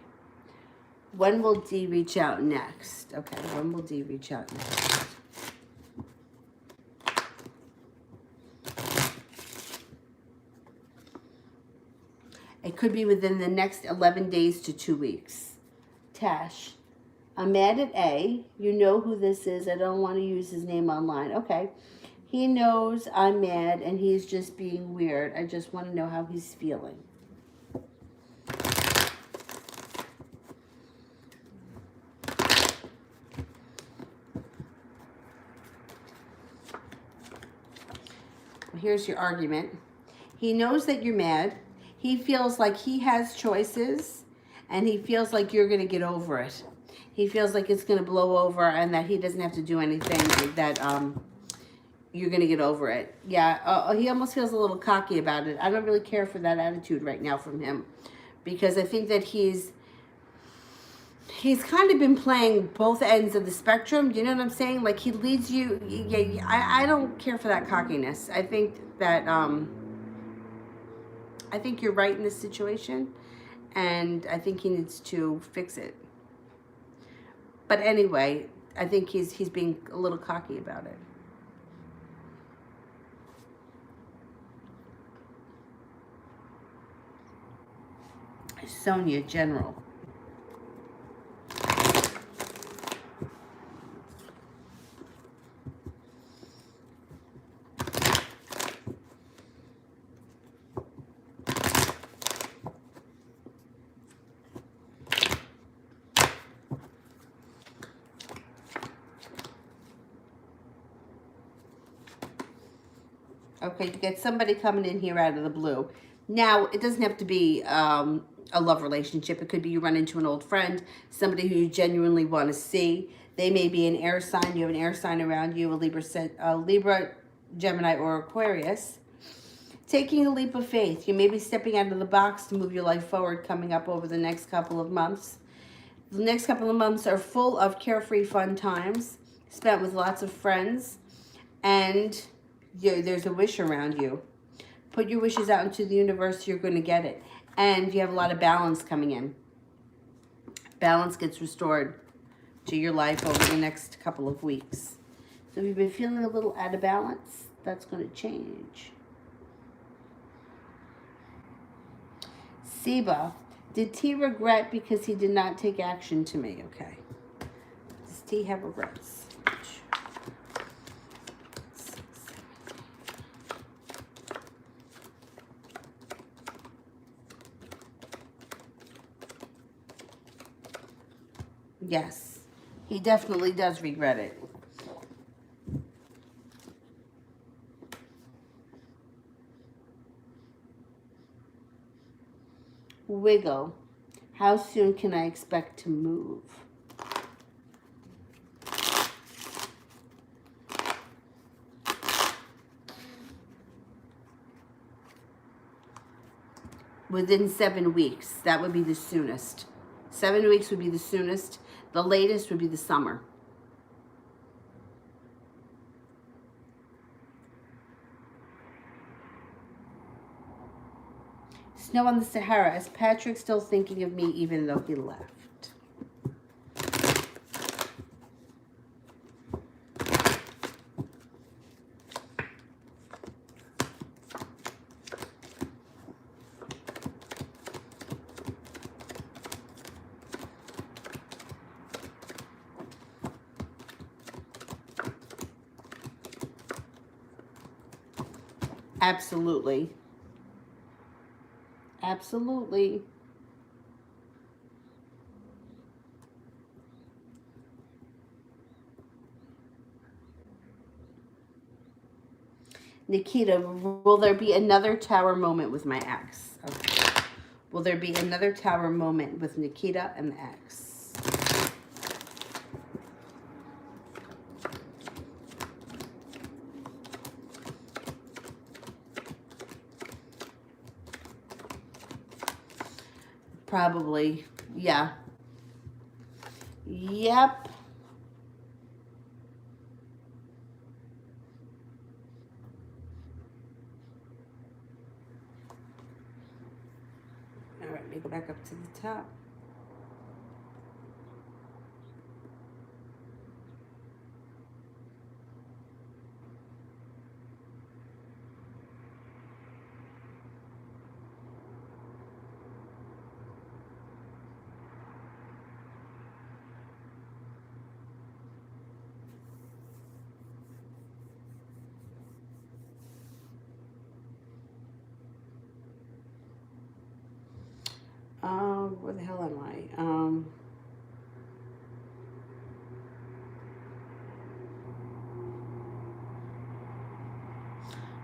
when will D reach out next? Okay, when will D reach out next? It could be within the next 11 days to 2 weeks. Tash, I'm mad at A. You know who this is. I don't want to use his name online. Okay. He knows I'm mad and he's just being weird. I just want to know how he's feeling. Here's your argument. He knows that you're mad. He feels like he has choices, and he feels like you're going to get over it. He feels like it's going to blow over and that he doesn't have to do anything, that you're going to get over it. Yeah, he almost feels a little cocky about it. I don't really care for that attitude right now from him, because I think that he's kind of been playing both ends of the spectrum. Do you know what I'm saying? Like, he leads you. Yeah, I don't care for that cockiness. I think that I think you're right in this situation, and I think he needs to fix it. But anyway, I think he's being a little cocky about it. Sonia, General. Okay, you get somebody coming in here out of the blue. Now, it doesn't have to be a love relationship. It could be you run into an old friend, somebody who you genuinely want to see. They may be an air sign. You have an air sign around you, a Libra, Gemini, or Aquarius. Taking a leap of faith. You may be stepping out of the box to move your life forward coming up over the next couple of months. The next couple of months are full of carefree fun times spent with lots of friends, and there's a wish around you. Put your wishes out into the universe, you're going to get it. And you have a lot of balance coming in. Balance gets restored to your life over the next couple of weeks. So if you've been feeling a little out of balance, that's going to change. Seba, did T regret because he did not take action to me? Okay. Does T have regrets? Yes, he definitely does regret it. Wiggle, how soon can I expect to move? Within 7 weeks, that would be the soonest. 7 weeks would be the soonest. The latest would be the summer. Snow on the Sahara. Is Patrick still thinking of me even though he left? Absolutely. Absolutely. Nikita, will there be another tower moment with my ex? Okay. Will there be another tower moment with Nikita and the ex? Probably. Yeah. Yep. All right, let me go back up to the top. Where the hell am I?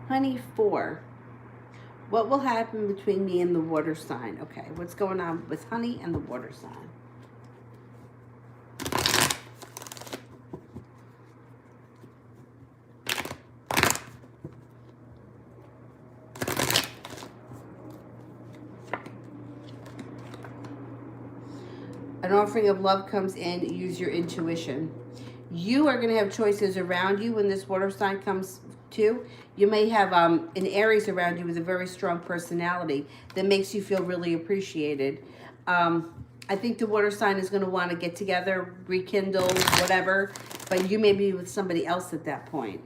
Honey 4. What will happen between me and the water sign? Okay, what's going on with Honey and the water sign? An offering of love comes in, use your intuition. You are going to have choices around you when this water sign comes to. You may have an Aries around you with a very strong personality that makes you feel really appreciated. I think the water sign is going to want to get together, rekindle, whatever, but you may be with somebody else at that point.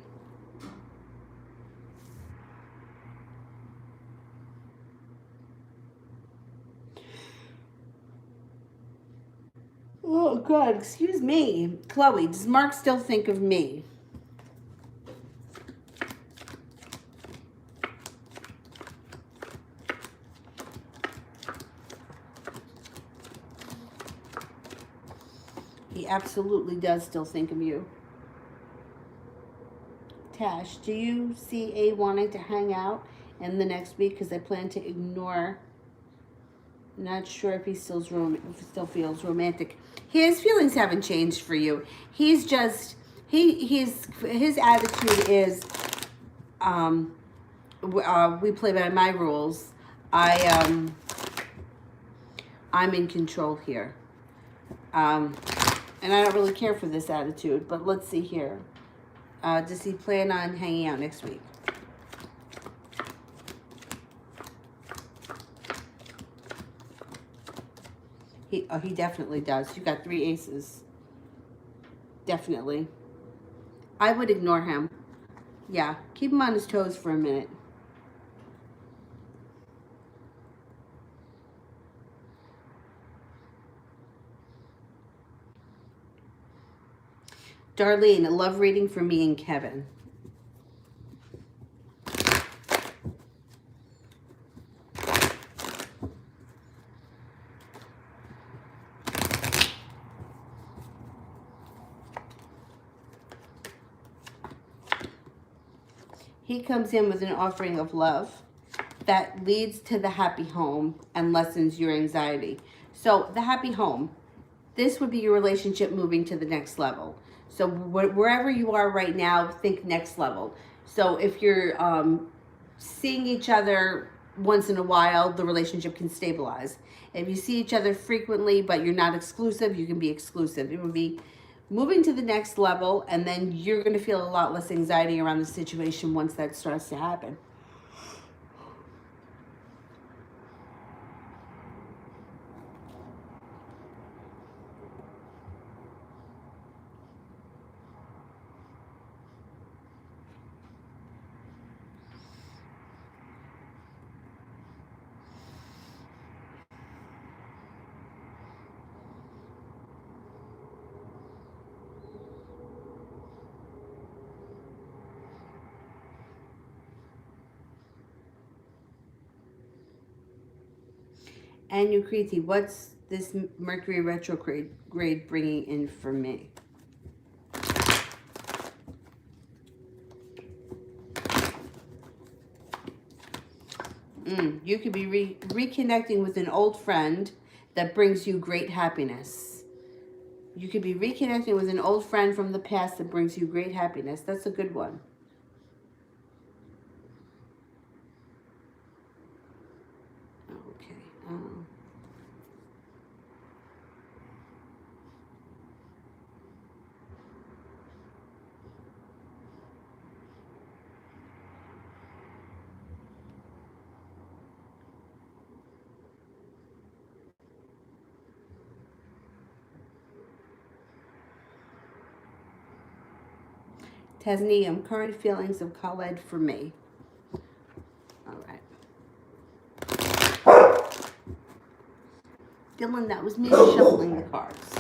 Oh, God, excuse me. Chloe, does Mark still think of me? He absolutely does still think of you. Tash, do you see A wanting to hang out in the next week? Because I plan to ignore. Not sure if he still feels romantic. His feelings haven't changed for you. He's just his attitude is we play by my rules. I'm in control here. And I don't really care for this attitude, but let's see here. Does he plan on hanging out next week? He definitely does. You got 3 aces. Definitely. I would ignore him. Yeah, keep him on his toes for a minute. Darlene, a love reading for me and Kevin. He comes in with an offering of love that leads to the happy home and lessens your anxiety. So the happy home, this would be your relationship moving to the next level. So wherever you are right now, think next level. So if you're seeing each other once in a while, the relationship can stabilize. If you see each other frequently, but you're not exclusive, you can be exclusive. It would be moving to the next level, and then you're going to feel a lot less anxiety around the situation once that starts to happen. And Yukriti, what's this Mercury retrograde bringing in for me? You could be reconnecting with an old friend that brings you great happiness. You could be reconnecting with an old friend from the past that brings you great happiness. That's a good one. Okay. Tasneem, current feelings of Khaled for me. All right. Dylan, that was me shuffling the cards.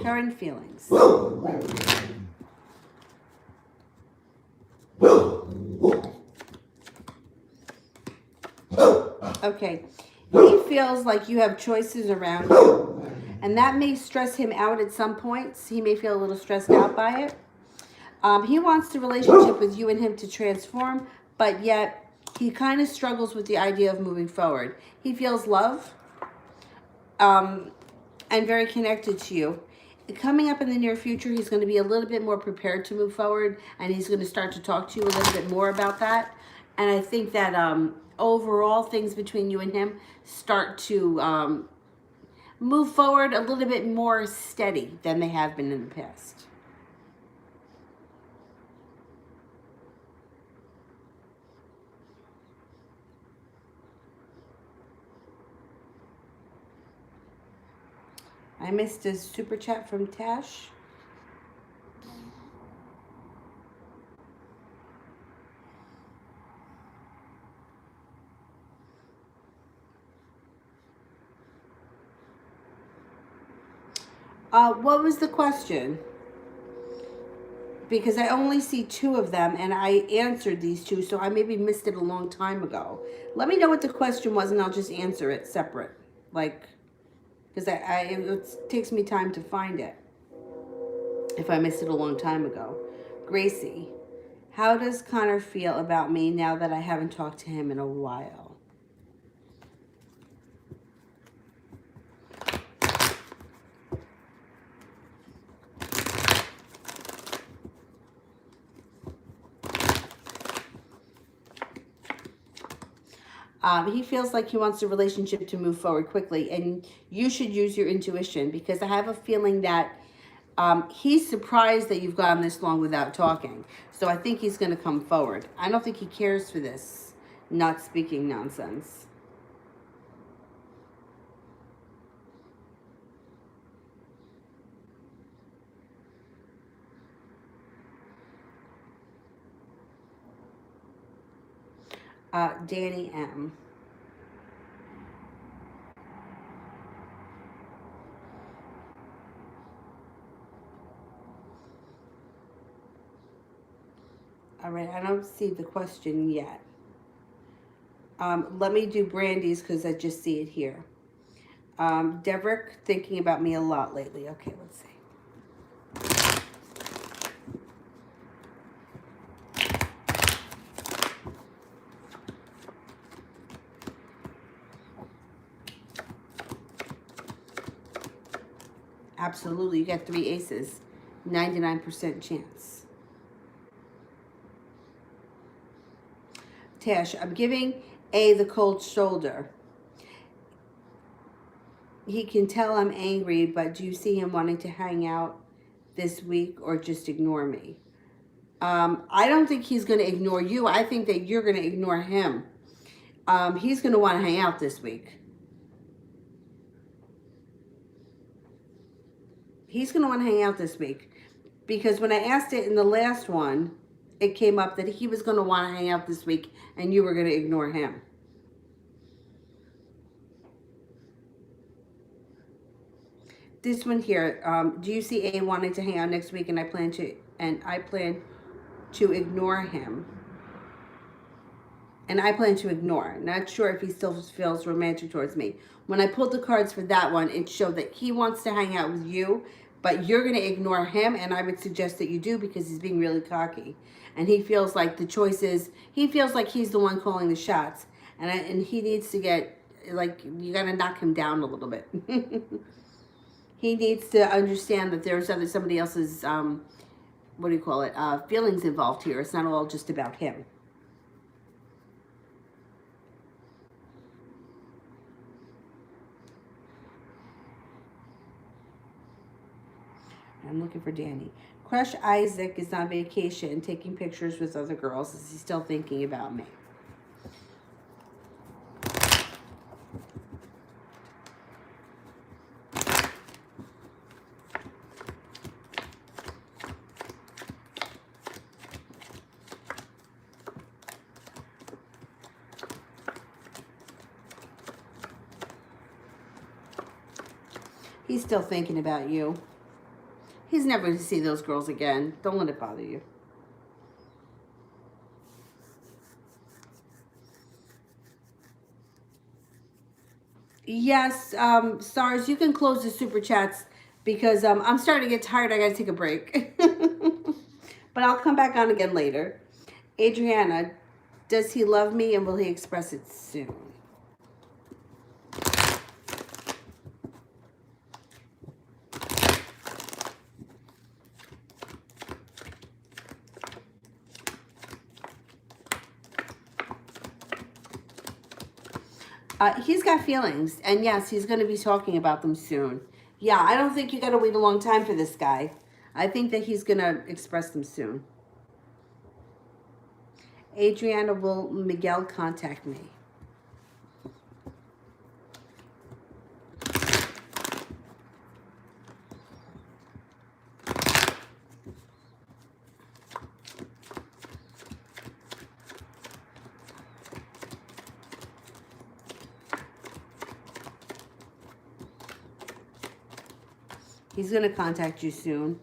Current feelings. Okay. He feels like you have choices around you, and that may stress him out at some points. He may feel a little stressed out by it. He wants the relationship with you and him to transform, but yet he kind of struggles with the idea of moving forward. He feels love and very connected to you. Coming up in the near future, he's going to be a little bit more prepared to move forward, and he's going to start to talk to you a little bit more about that. And I think that overall things between you and him start to move forward a little bit more steady than they have been in the past. I missed a super chat from Tash. What was the question? Because I only see 2 of them, and I answered these 2, so I maybe missed it a long time ago. Let me know what the question was, and I'll just answer it separate. Like, because it takes me time to find it if I missed it a long time ago. Gracie, how does Connor feel about me now that I haven't talked to him in a while? He feels like he wants the relationship to move forward quickly, and you should use your intuition, because I have a feeling that he's surprised that you've gone this long without talking. So I think he's going to come forward. I don't think he cares for this not speaking nonsense. Danny M. All right, I don't see the question yet. Let me do Brandy's because I just see it here. Devrick, thinking about me a lot lately. Okay, let's see. Absolutely, you got 3 aces. 99% chance. Tash, I'm giving A the cold shoulder. He can tell I'm angry, but do you see him wanting to hang out this week or just ignore me? I don't think he's going to ignore you. I think that you're going to ignore him. He's going to want to hang out this week. He's going to want to hang out this week. Because when I asked it in the last one, it came up that he was going to want to hang out this week and you were going to ignore him. This one here, do you see A wanting to hang out next week, and I plan to ignore him. And I plan to ignore. Not sure if he still feels romantic towards me. When I pulled the cards for that one, it showed that he wants to hang out with you, but you're going to ignore him, and I would suggest that you do, because he's being really cocky. And he feels like the choice is, he feels like he's the one calling the shots. And he needs to get, like, you got to knock him down a little bit. He needs to understand that there's somebody else's, what do you call it, feelings involved here. It's not all just about him. I'm looking for Danny. Crush Isaac is on vacation, taking pictures with other girls. Is he still thinking about me? He's still thinking about you. He's never going to see those girls again. Don't let it bother you. Yes, Stars, you can close the super chats, because I'm starting to get tired. I got to take a break. But I'll come back on again later. Adriana, does he love me, and will he express it soon? He's got feelings, and yes, he's going to be talking about them soon. Yeah, I don't think you got to wait a long time for this guy. I think that he's going to express them soon. Adriana, will Miguel contact me? He's going to contact you soon.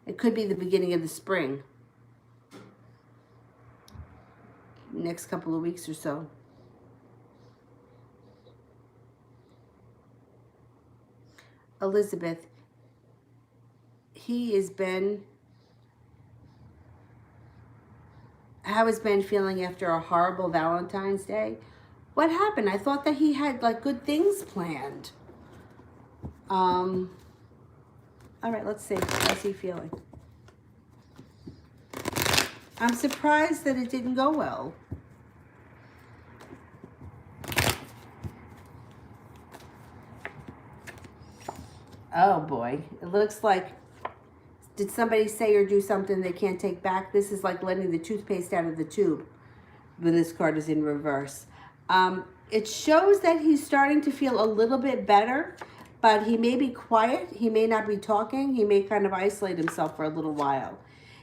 It could be the beginning of the spring. Next couple of weeks or so. Elizabeth, he has been, how has Ben feeling after a horrible Valentine's Day? What happened? I thought that he had like good things planned. All right, let's see. How's he feeling? I'm surprised that it didn't go well. Oh boy, it looks like, did somebody say or do something they can't take back? This is like letting the toothpaste out of the tube when this card is in reverse. It shows that he's starting to feel a little bit better, but he may be quiet. He may not be talking. He may kind of isolate himself for a little while.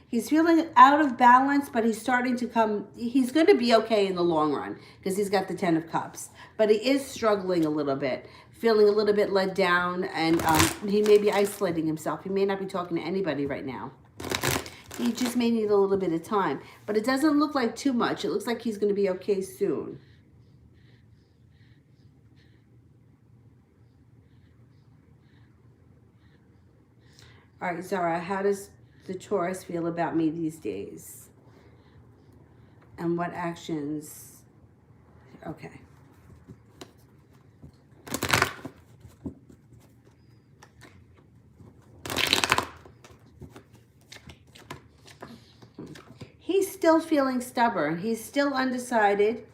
He's feeling out of balance, but he's starting to come. He's going to be okay in the long run because he's got the 10 of Cups. But he is struggling a little bit, feeling a little bit let down, and he may be isolating himself. He may not be talking to anybody right now. He just may need a little bit of time. But it doesn't look like too much. It looks like he's going to be okay soon. All right, Zara, how does the Taurus feel about me these days? And what actions? Okay. He's still feeling stubborn. He's still undecided.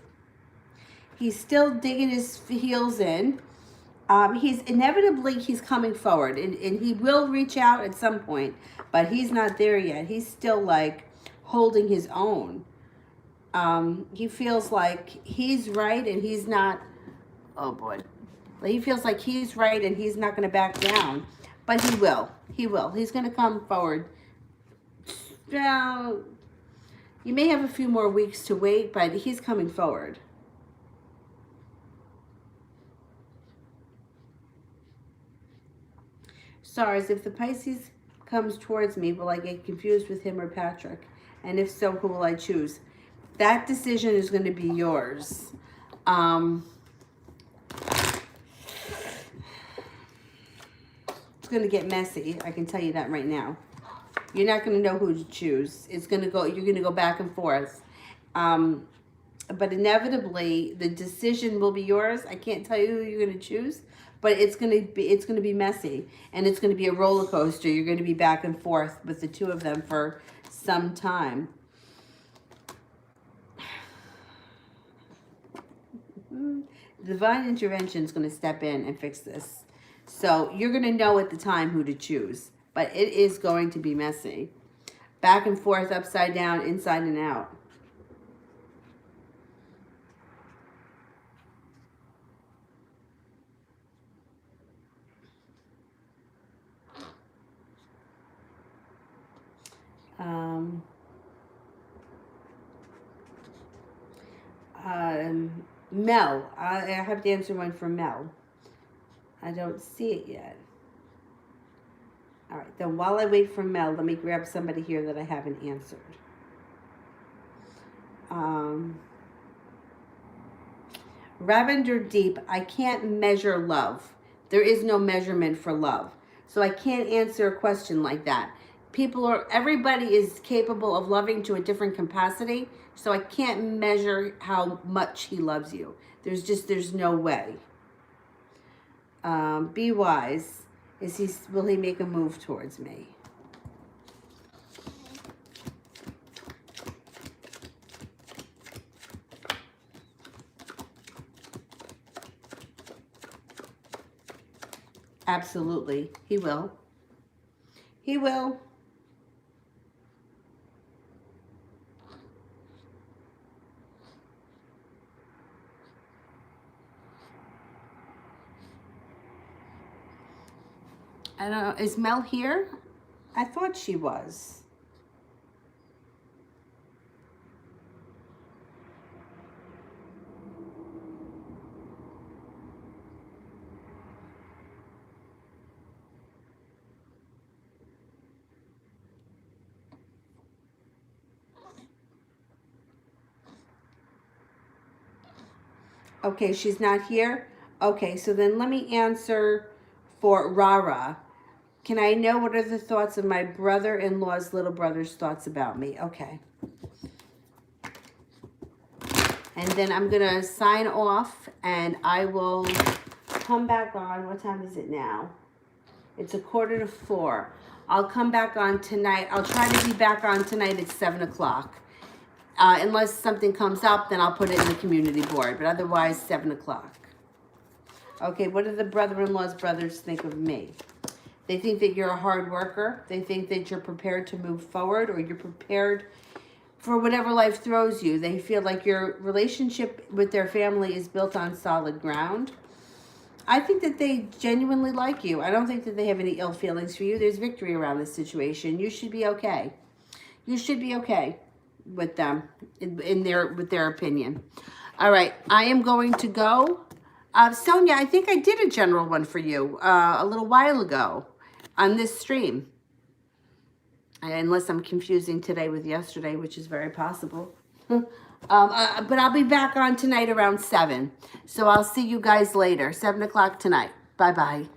He's still digging his heels in. He's coming forward, and he will reach out at some point, but he's not there yet. He's still like holding his own. He feels like he's right and he's not, oh boy. He feels like he's right and he's not going to back down, but he will. He will. He's going to come forward. Now, you may have a few more weeks to wait, but he's coming forward. Stars, if the Pisces comes towards me, will I get confused with him or Patrick? And if so, who will I choose? That decision is going to be yours. It's going to get messy. I can tell you that right now. You're not going to know who to choose. It's going to go. You're going to go back and forth. But inevitably, the decision will be yours. I can't tell you who you're going to choose, but it's going to be messy, and it's going to be a roller coaster. You're going to be back and forth with the two of them for some time. Divine intervention is going to step in and fix this. So you're going to know at the time who to choose, but it is going to be messy. Back and forth, upside down, inside and out. Mel. I have to answer one for Mel. I don't see it yet. All right, then while I wait for Mel, let me grab somebody here that I haven't answered. Ravender Deep, I can't measure love. There is no measurement for love. So I can't answer a question like that. Everybody is capable of loving to a different capacity. So I can't measure how much he loves you. There's no way. Be wise. Will he make a move towards me? Absolutely. He will. He will. I don't know. Is Mel here? I thought she was. Okay, she's not here. Okay, so then let me answer for Rara. Can I know what are the thoughts of my brother-in-law's little brother's thoughts about me? Okay. And then I'm going to sign off, and I will come back on. What time is it now? It's 3:45. I'll come back on tonight. I'll try to be back on tonight at 7 o'clock. Unless something comes up, then I'll put it in the community board. But otherwise, 7 o'clock. Okay, what do the brother-in-law's brothers think of me? They think that you're a hard worker. They think that you're prepared to move forward, or you're prepared for whatever life throws you. They feel like your relationship with their family is built on solid ground. I think that they genuinely like you. I don't think that they have any ill feelings for you. There's victory around this situation. You should be okay. You should be okay with them with their opinion. All right, I am going to go. Sonia, I think I did a general one for you a little while ago on this stream. Unless I'm confusing today with yesterday, which is very possible. But I'll be back on tonight around 7. So I'll see you guys later, 7 o'clock tonight. Bye-bye.